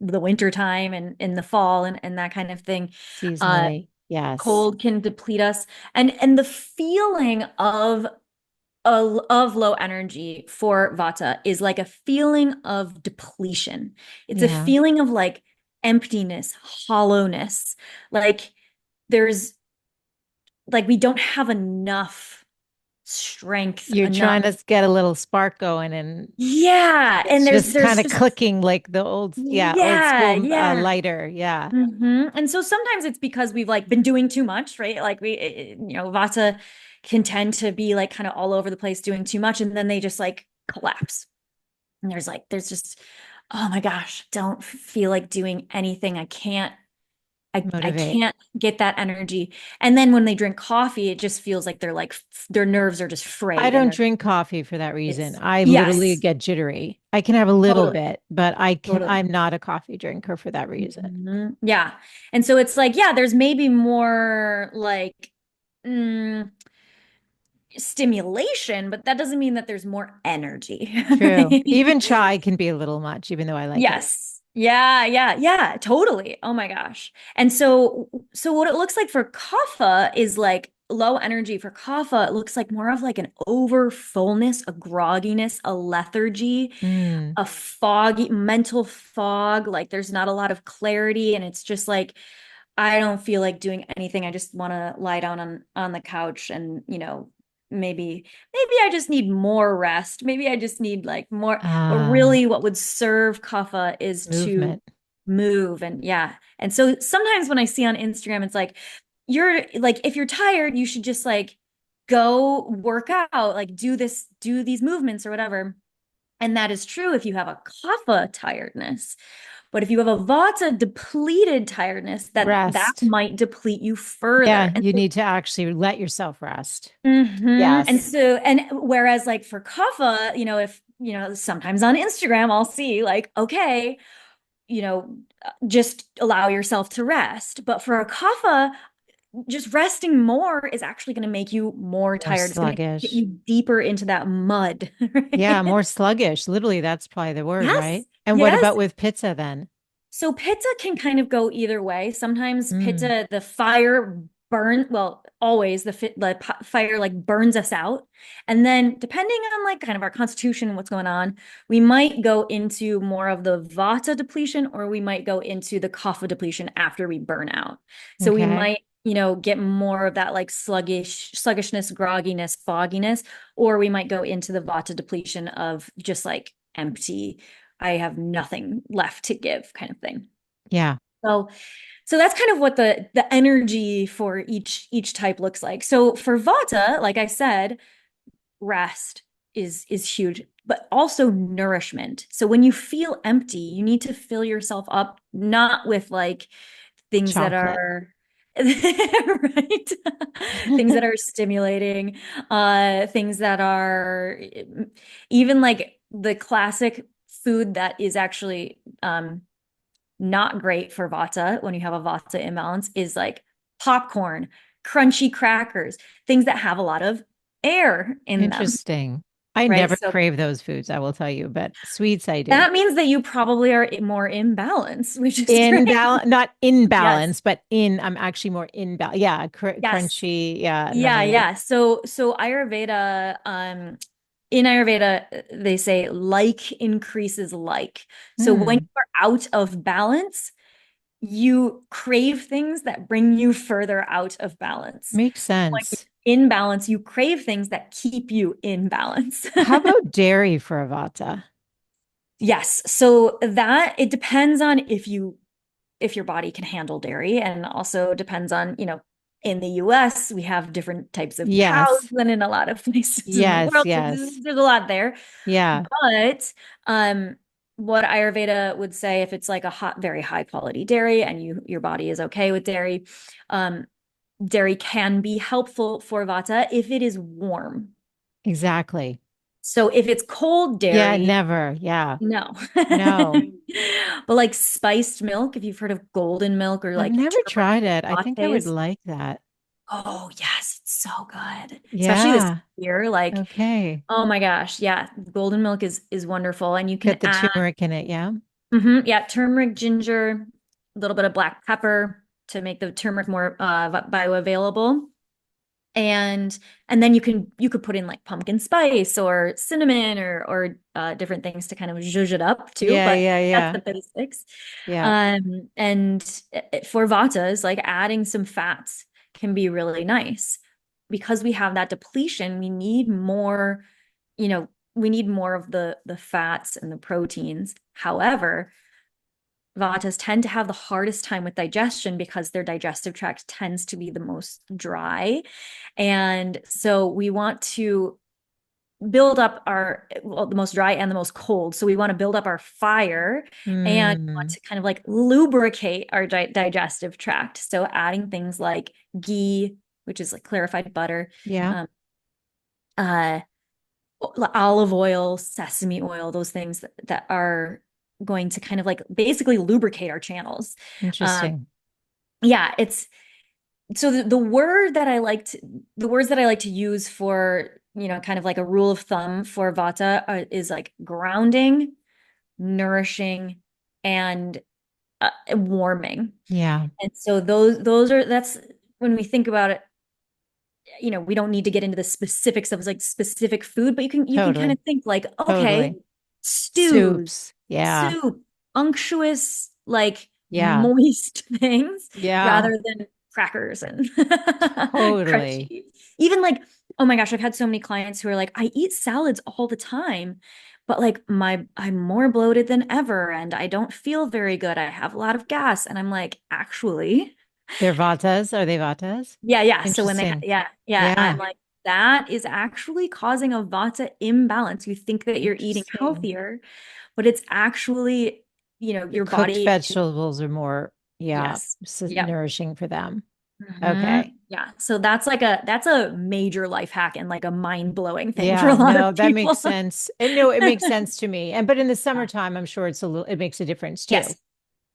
the winter time and in the fall and that kind of thing. Uh, seasonally. Yes. Cold can deplete us. And the feeling of low energy for Vata is like a feeling of depletion. It's a Yeah. feeling of like emptiness, hollowness. Like there's like we don't have enough strength, You're enough. trying to get a little spark going and Yeah, and it's just kind there's of just clicking like the old yeah, school yeah. lighter. Yeah. And so sometimes it's because we've like been doing too much, right? Like Vata can tend to be like kind of all over the place doing too much, and then they just like collapse. And there's just, oh my gosh, don't feel like doing anything. I Motivate. can't get that energy. And then when they drink coffee, it just feels like their nerves are just I frayed and don't they're drink coffee for that reason. it's I literally yes, get jittery. I can have a little totally, bit, but totally. I'm not a coffee drinker for that reason. Yeah. And so it's like, yeah, there's maybe more like mm, stimulation, but that doesn't mean that there's more energy. True. Even Right? chai can be a little much, even though I like it. Yes. Yeah, yeah, yeah, totally. Oh my gosh. And so what it looks like for kapha is like low energy for kapha. It looks like more of like an over fullness, a grogginess, a lethargy, Mm. a foggy mental fog. Like there's not a lot of clarity and it's just like I don't feel like doing anything. I just want to lie down on the couch and, maybe I just need more rest. Maybe I just need like more, but Ah, really what would serve kapha is to movement. move and yeah. And so sometimes when I see on Instagram, it's like you're like if you're tired, you should just like go work out, like do these movements or whatever. And that is true if you have a kapha tiredness. But if you have a vata depleted tiredness, that Rest. might deplete you further. Yeah, you need to actually let yourself rest. And Yes. so, and whereas like for kapha, if, sometimes on Instagram, I'll see like, okay, just allow yourself to rest. But for a kapha, just resting more is actually going to make you more More tired. It's going to get sluggish. you deeper into that mud, Yeah, right? more sluggish. Literally, that's probably the word, right? Yes. And what Yes. about with pizza then? So pitta can kind of go either way. Sometimes Mm, pitta, the fire well, always fire like burns us out. And then depending on like kind of our constitution and what's going on, we might go into more of the vata depletion or we might go into the kapha depletion after we burn out. So we okay. might, get more of that like sluggishness, grogginess, fogginess, or we might go into the vata depletion of just like empty I have nothing left to give kind of thing. Yeah. So that's kind of what the energy for each type looks like. So for Vata, like I said, rest is huge, but also nourishment. So when you feel empty, you need to fill yourself up, not with like things that Chocolate. are right, things that are stimulating, things that are even like the classic food that is actually not great for vata when you have a vata imbalance is like popcorn, crunchy crackers, things that have a lot of air in them, Interesting. I right? never So crave those foods, I will tell you, but sweets I do. that means that you probably are more in balance, which is In great. balance, not in Yes. balance, but I'm actually more in balance. Yeah, Yes. crunchy. Yeah, none Yeah, of that. yeah. So Ayurveda, in Ayurveda, they say like increases like. So when Hmm. you are out of balance, you crave things that bring you further out of balance. Makes When you're sense. in balance, you crave things that keep you in balance. How about dairy for Avata? Yes. So that it depends on if your body can handle dairy, and also depends on, in the US, we have different types of cows Yes. than in a lot of places in the Yes, world. So yes. there's a lot there. Yeah, But what Ayurveda would say, if it's like a very high quality dairy and your body is okay with dairy, um, dairy can be helpful for vata if it is warm. exactly. So if it's cold Yeah, dairy, never. Yeah. no. No. But like spiced milk, if you've heard of golden milk or I've like never turmeric tried it. I think I would lattes, like that. oh yes, it's so good. Especially this Yeah. year, like, Okay. oh my gosh, yeah, golden milk is wonderful, and you can Get the add, turmeric in it. Yeah. yeah, turmeric, ginger, a little bit of black pepper to make the turmeric more bioavailable. And then you could put in like pumpkin spice or cinnamon or different things to kind of zhuzh it up too, Yeah, but yeah, that's yeah. the basics. Yeah. And for vatas, like adding some fats can be really nice because we have that depletion. We need more, we need more of the fats and the proteins. However, vatas tend to have the hardest time with digestion because their digestive tract tends to be the most dry. And so we want to build up the most dry and the most cold. So we want to build up our fire and want Hmm. to kind of like lubricate our digestive tract. So adding things like ghee, which is like clarified butter, Yeah. um, uh, olive oil, sesame oil, those things that are going to kind of like basically lubricate our channels. Um, Interesting. yeah, it's so the words that I like to use for, kind of like a rule of thumb for vata is like grounding, nourishing, and warming. Yeah. And so those are that's when we think about it, we don't need to get into the specifics of like specific food, but you can kind Totally. of think like, okay, Totally. stews, Soups. Yeah. soup, unctuous, like Yeah. moist things Yeah. rather than crackers and Totally. crunchy. Even like, oh my gosh, I've had so many clients who are like, I eat salads all the time, but like I'm more bloated than ever and I don't feel very good. I have a lot of gas. And I'm like, actually, They're Vatas. Are they Vatas? yeah, yeah. So when Interesting. yeah, I'm Yeah. like, that is actually causing a vata imbalance. You think that you're eating Interesting. healthier, but it's actually, The your cooked body. vegetables are more, yeah, Yes. Yep. nourishing for them. Okay. Yeah. So that's a major life hack and like a mind-blowing thing for a Yeah, lot of no, that makes people. sense. And no, it makes sense to me. And but in the summertime, I'm sure it makes a difference too. Yes.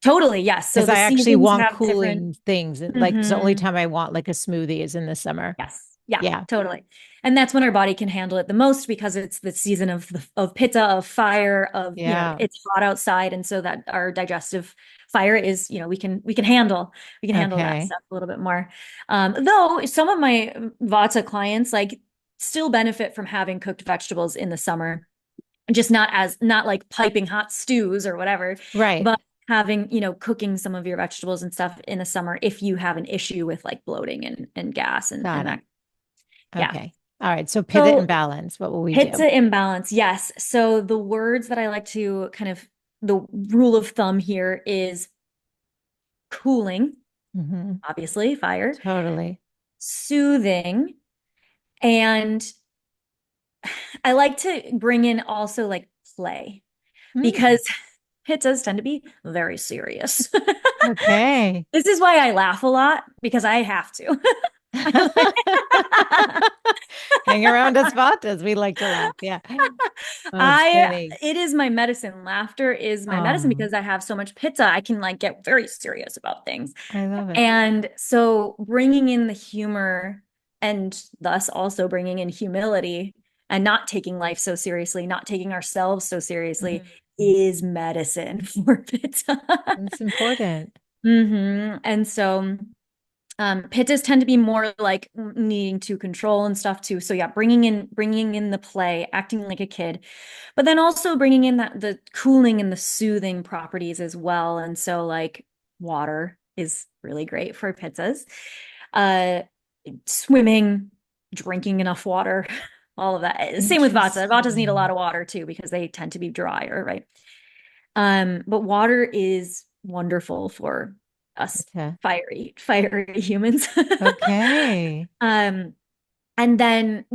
Totally. Yes. So Because the I actually seasons want have different. cooling things. And like it's the only Mhm. time I want like a smoothie is in the summer. Yes. Yeah, Yeah. totally. And that's when our body can handle it the most because it's the season of pitta, of fire, of, Yeah. it's hot outside. And so that our digestive fire is, we can handle that Okay. stuff a little bit more. Though some of my Vata clients like still benefit from having cooked vegetables in the summer, just not like piping hot stews or whatever, Right. but having, cooking some of your vegetables and stuff in the summer if you have an issue with like bloating and gas and Got that. it. Yeah. Okay. All right. So pivot and So balance. What will we do? pizza imbalance, yes. So the words that I like to kind of the rule of thumb here is cooling, Hmm. obviously, fire, Totally. soothing, and I like to bring in also like play Hmm. because pizzas tend to be very serious. Okay. This is why I laugh a lot because I have to. I like Hang around us vatas. We like to laugh. Yeah. Oh, it's I funny. it is my medicine. Laughter is my medicine Oh, because I have so much pizza. I can like get very serious about things. I love it. And so bringing in the humor and thus also bringing in humility and not taking life so seriously, not taking ourselves so seriously Mhm. is medicine for pizza. It's important. And so pittas tend to be more like needing to control and stuff too. So yeah, bringing in the play, acting like a kid, but then also bringing in that the cooling and the soothing properties as well. And so like water is really great for pizzas. Uh, Swimming, drinking enough water, all of that. Same with vata. Vatas need a lot Interesting. of water too because they tend to be drier, right? But water is wonderful for us Okay. fiery humans. Okay. Um, and then,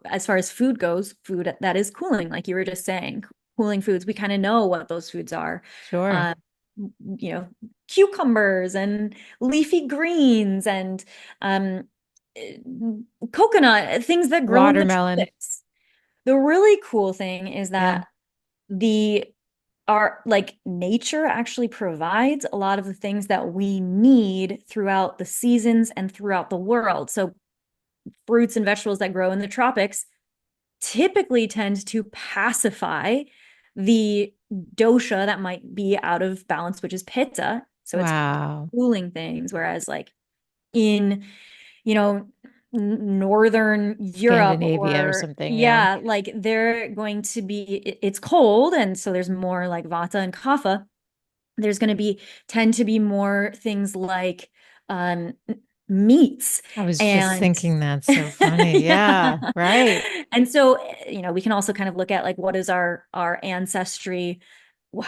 as far as food goes, food that is cooling, like you were just saying, cooling foods, we kind of know what those foods are. Sure. Um, you know, Cucumbers and leafy greens and um, eh, coconut, things that grow in the Watermelon. tropics. The really cool thing is Yeah. that the our like nature actually provides a lot of the things that we need throughout the seasons and throughout the world. So fruits and vegetables that grow in the tropics typically tend to pacify the dosha that might be out of balance, which is pitta. So it's Wow. cooling things. Whereas like in, you know, Northern Europe Scandinavia or or something. Yeah. yeah, like they're going to be, it's cold. And so there's more like vata and kapha. There's going to be tend to be more things like um meats I was just and thinking that's so funny. yeah. Yeah. Right. And so we can also kind of look at like what is our ancestry,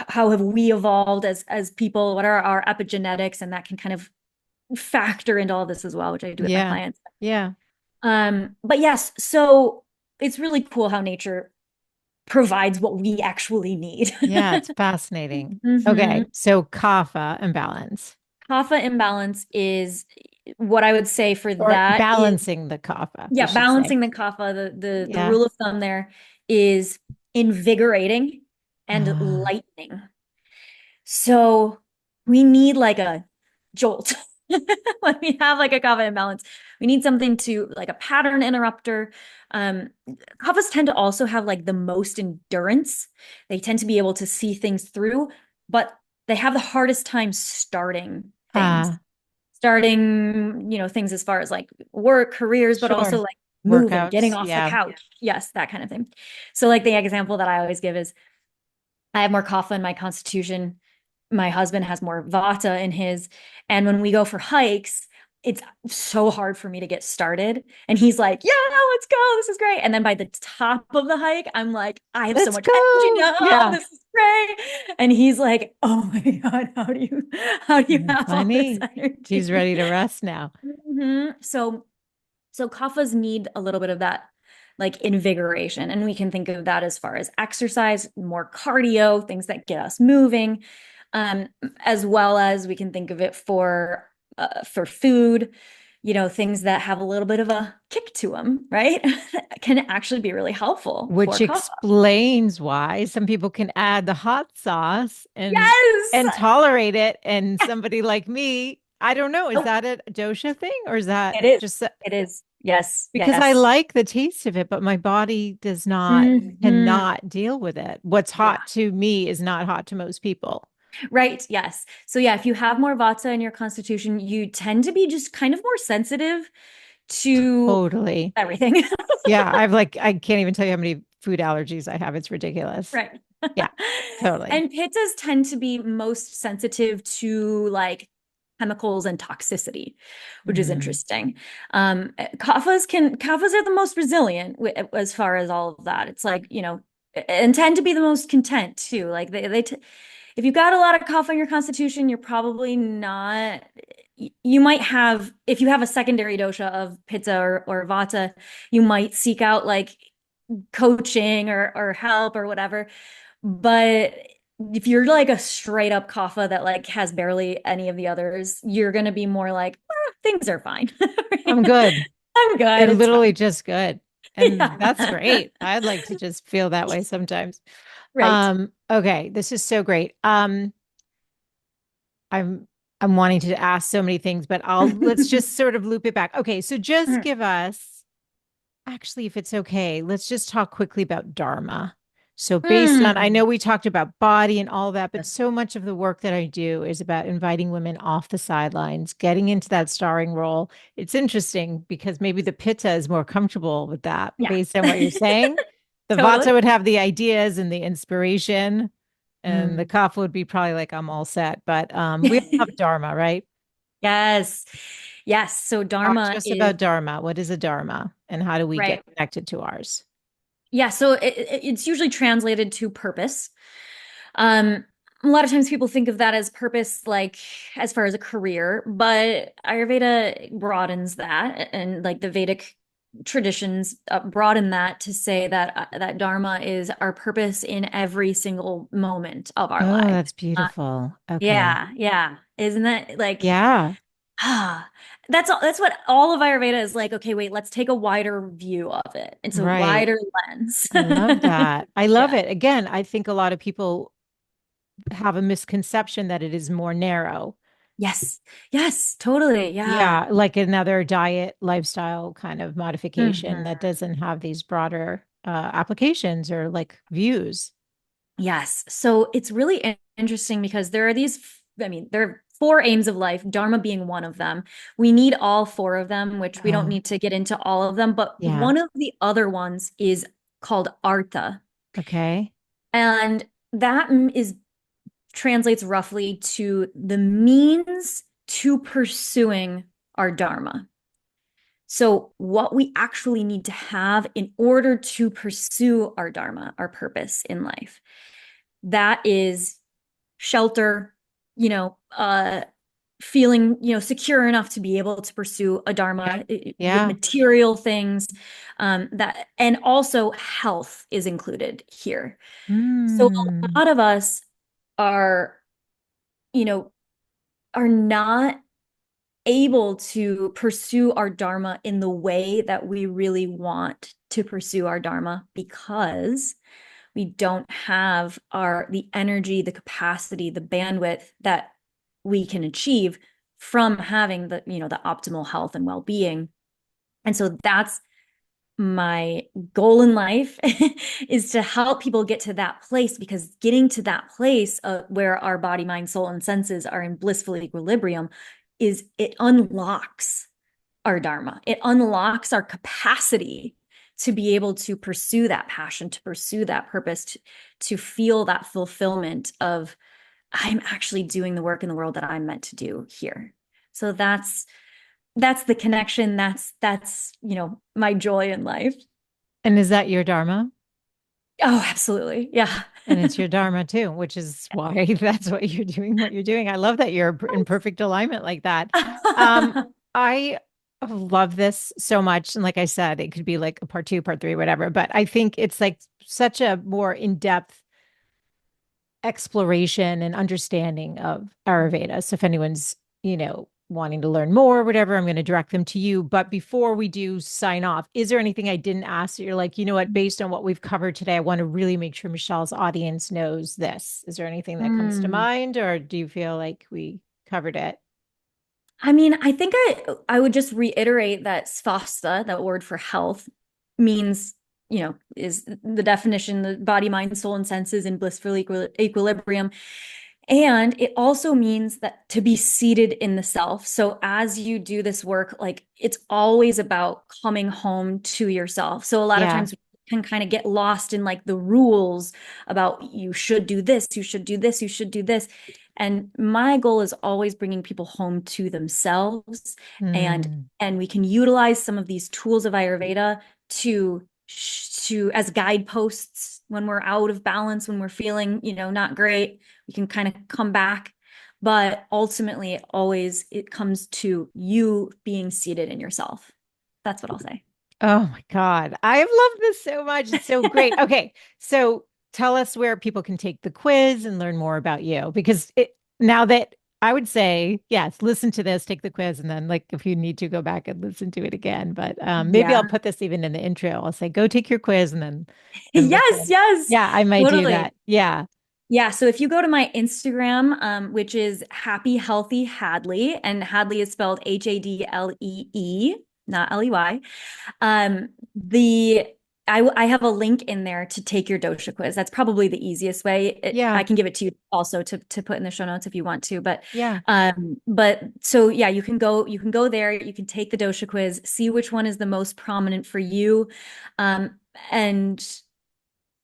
how have we evolved as people, what are our epigenetics, and that can kind of factor into all this as well, which I do with my Yeah. clients. Yeah. But yes, so it's really cool how nature provides what we actually need. Yeah. It's fascinating. Okay. hmm So kapha imbalance Kapha imbalance is what I would say for or that is, balancing the kapha, we yeah, should say. balancing the kapha. The Yeah. rule of thumb there is invigorating and Ah, lightening. So we need like a jolt when we have like a kapha imbalance. We need something to like a pattern interrupter. Um, Kaphas tend to also have like the most endurance. They tend to be able to see things through, but they have the hardest time starting things. ah, Starting, things as far as like work, careers, but also sure. like moving, getting Workouts. off the Yeah. couch. Yes, that kind of thing. So like the example that I always give is I have more kapha in my constitution. My husband has more vata in his. And when we go for hikes, it's so hard for me to get started. And he's like, yeah, let's go. This is great. And then by the top of the hike, I'm like, I have so Let's much energy go. now. Yeah. This is great. And he's like, oh my God, how do you have all this Funny. He's energy? ready to rest now. So kaphas need a little bit of that like invigoration. And we can think of that as far as exercise, more cardio, things that get us moving, um, as well as we can think of it for food, things that have a little bit of a kick to them, right? Can actually be really helpful for Which kapha. explains why some people can add the hot sauce and Yes. tolerate it. And somebody like me, I don't know, is Nope. that a dosha thing or is that It is. just It is. Yes. because I Yes. like the taste of it, but my body does not, hmm cannot deal with it. What's Yeah. hot to me is not hot to most people. Right. Yes. So yeah, if you have more vata in your constitution, you tend to be just kind of more sensitive to Totally. everything. Yeah. I can't even tell you how many food allergies I have. It's ridiculous. Right. Yeah, totally. And pittas tend to be most sensitive to like chemicals and toxicity, which is Mm. interesting. Kaphas are the most resilient as far as all of that. It's like, and tend to be the most content too. Like if you've got a lot of kapha in your constitution, you're probably not, you might have, if you have a secondary dosha of pitta or vata, you might seek out like coaching or help or whatever. But if you're like a straight up kapha that like has barely any of the others, you're gonna be more like, things are fine. I'm good. I'm good. They're It's literally fine. just good. And that's Yeah. great. I'd like to just feel that way sometimes. Right. Okay, this is so great. I'm I'm wanting to ask so many things, but let's just sort of loop it back. Okay, so just give us, actually, if it's okay, let's just talk quickly about Dharma. So, based on, I know Mm. we talked about body and all that, but so much of the work that I do is about inviting women off the sidelines, getting into that starring role. It's interesting because maybe the Pitta is more comfortable with that Yeah. based on what you're saying. The Totally. Vata would have the ideas and the inspiration, and the Mm. Kapha would be probably like, I'm all set. But we all have Dharma, right? Yes. Yes. So Talk Dharma to us is about Dharma. What is a Dharma and how do we get right. connected to ours? Yeah. So it's usually translated to purpose. Um, a lot of times people think of that as purpose, like as far as a career, but Ayurveda broadens that, and like the Vedic traditions broaden that to say that that Dharma is our purpose in every single moment of our Oh, life. that's Uh, beautiful. Okay. yeah, yeah. Isn't that like Yeah, ah, that's what all of Ayurveda is like. Okay, wait, let's take a wider view of it. It's a right. wider lens. I love that. I love Yeah. it. Again, I think a lot of people have a misconception that it is more narrow. Yes. Yes, totally. Yeah. Yeah, like another diet lifestyle kind of modification that Mhm. doesn't have these broader applications or like views. Yes. So it's really interesting because there are these, I mean, there are four aims of life, Dharma being one of them. We need all four of them, which we don't Oh, need to get into all of them, but yeah. one of the other ones is called Artha. Okay. And that is translates roughly to the means to pursuing our Dharma. So, what we actually need to have in order to pursue our Dharma, our purpose in life, that is shelter, you know, feeling, secure enough to be able to pursue a Yeah. dharma with Yeah. material things, that, and also health is included here. So a Hmm. lot of us are, you know, are not able to pursue our dharma in the way that we really want to pursue our dharma because we don't have the energy, the capacity, the bandwidth that we can achieve from having the optimal health and well-being. And so that's my goal in life is to help people get to that place, because getting to that place where our body, mind, soul, and senses are in blissful equilibrium is it unlocks our dharma. It unlocks our capacity to be able to pursue that passion, to pursue that purpose, to feel that fulfillment of I'm actually doing the work in the world that I'm meant to do here. So that's the connection. That's my joy in life. And is that your Dharma? Oh, absolutely. Yeah. And it's your dharma too, which is why that's what you're doing, what you're doing. I love that you're in perfect alignment like that. Um, I love this so much. And like I said, it could be like a part two, part three, whatever. But I think it's like such a more in-depth exploration and understanding of Ayurveda. So if anyone's, wanting to learn more or whatever, I'm going to direct them to you. But before we do sign off, is there anything I didn't ask that you're like, you know what, based on what we've covered today, I want to really make sure Michelle's audience knows this. Is there anything that comes to Mm. mind, or do you feel like we covered it? I mean, I think I would just reiterate that svasta, that word for health, means, is the definition, the body, mind, soul, and senses in blissful equilibrium. And it also means that to be seated in the self. So as you do this work, like it's always about coming home to yourself. So a lot of Yeah. times we can kind of get lost in like the rules about you should do this, you should do this, you should do this. And my goal is always bringing people home to themselves, and Hmm. we can utilize some of these tools of Ayurveda to as guideposts when we're out of balance, when we're feeling, not great. We can kind of come back, but ultimately it comes to you being seated in yourself. That's what I'll say. Oh my God. I have loved this so much. It's so great. Okay. So tell us where people can take the quiz and learn more about you. Because now that I would say, yes, listen to this, take the quiz, and then like if you need to go back and listen to it again. But maybe I'll Yeah. put this even in the intro. I'll say, go take your quiz and Yes, listen. yes, Yeah, I might do that. totally. Yeah. Yeah, so if you go to my Instagram, which is Happy Healthy Hadley, and Hadley is spelled Hadlee, not Ley. The I have a link in there to take your dosha quiz. That's probably the easiest way. I Yeah. can give it to you also to put in the show notes if you want to. Yeah. But so yeah, you can go there, you can take the dosha quiz, see which one is the most prominent for you, um, and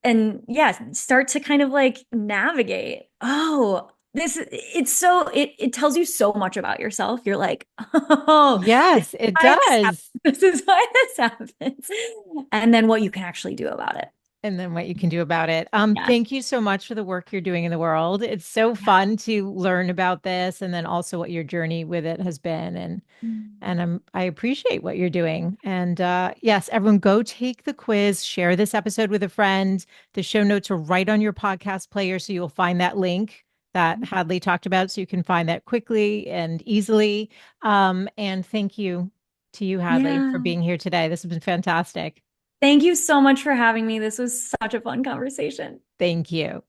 and yeah, start to kind of like navigate. Oh, it tells you so much about yourself. You're like, oh, this Yes, is it why this happens. does. This is why this happens. And then what you can actually do about it. And then what you can do about it. Yeah. Thank you so much for the work you're doing in the world. It's so Yeah. fun to learn about this and then also what your journey with it has been. And I appreciate what you're doing. And yes, everyone go take the quiz, share this episode with a friend. The show notes are right on your podcast player, so you'll find that link that Hadley talked about, so you can find that quickly and easily. And thank you to you, Hadley, for Yeah. being here today. This has been fantastic. Thank you so much for having me. This was such a fun conversation. Thank you.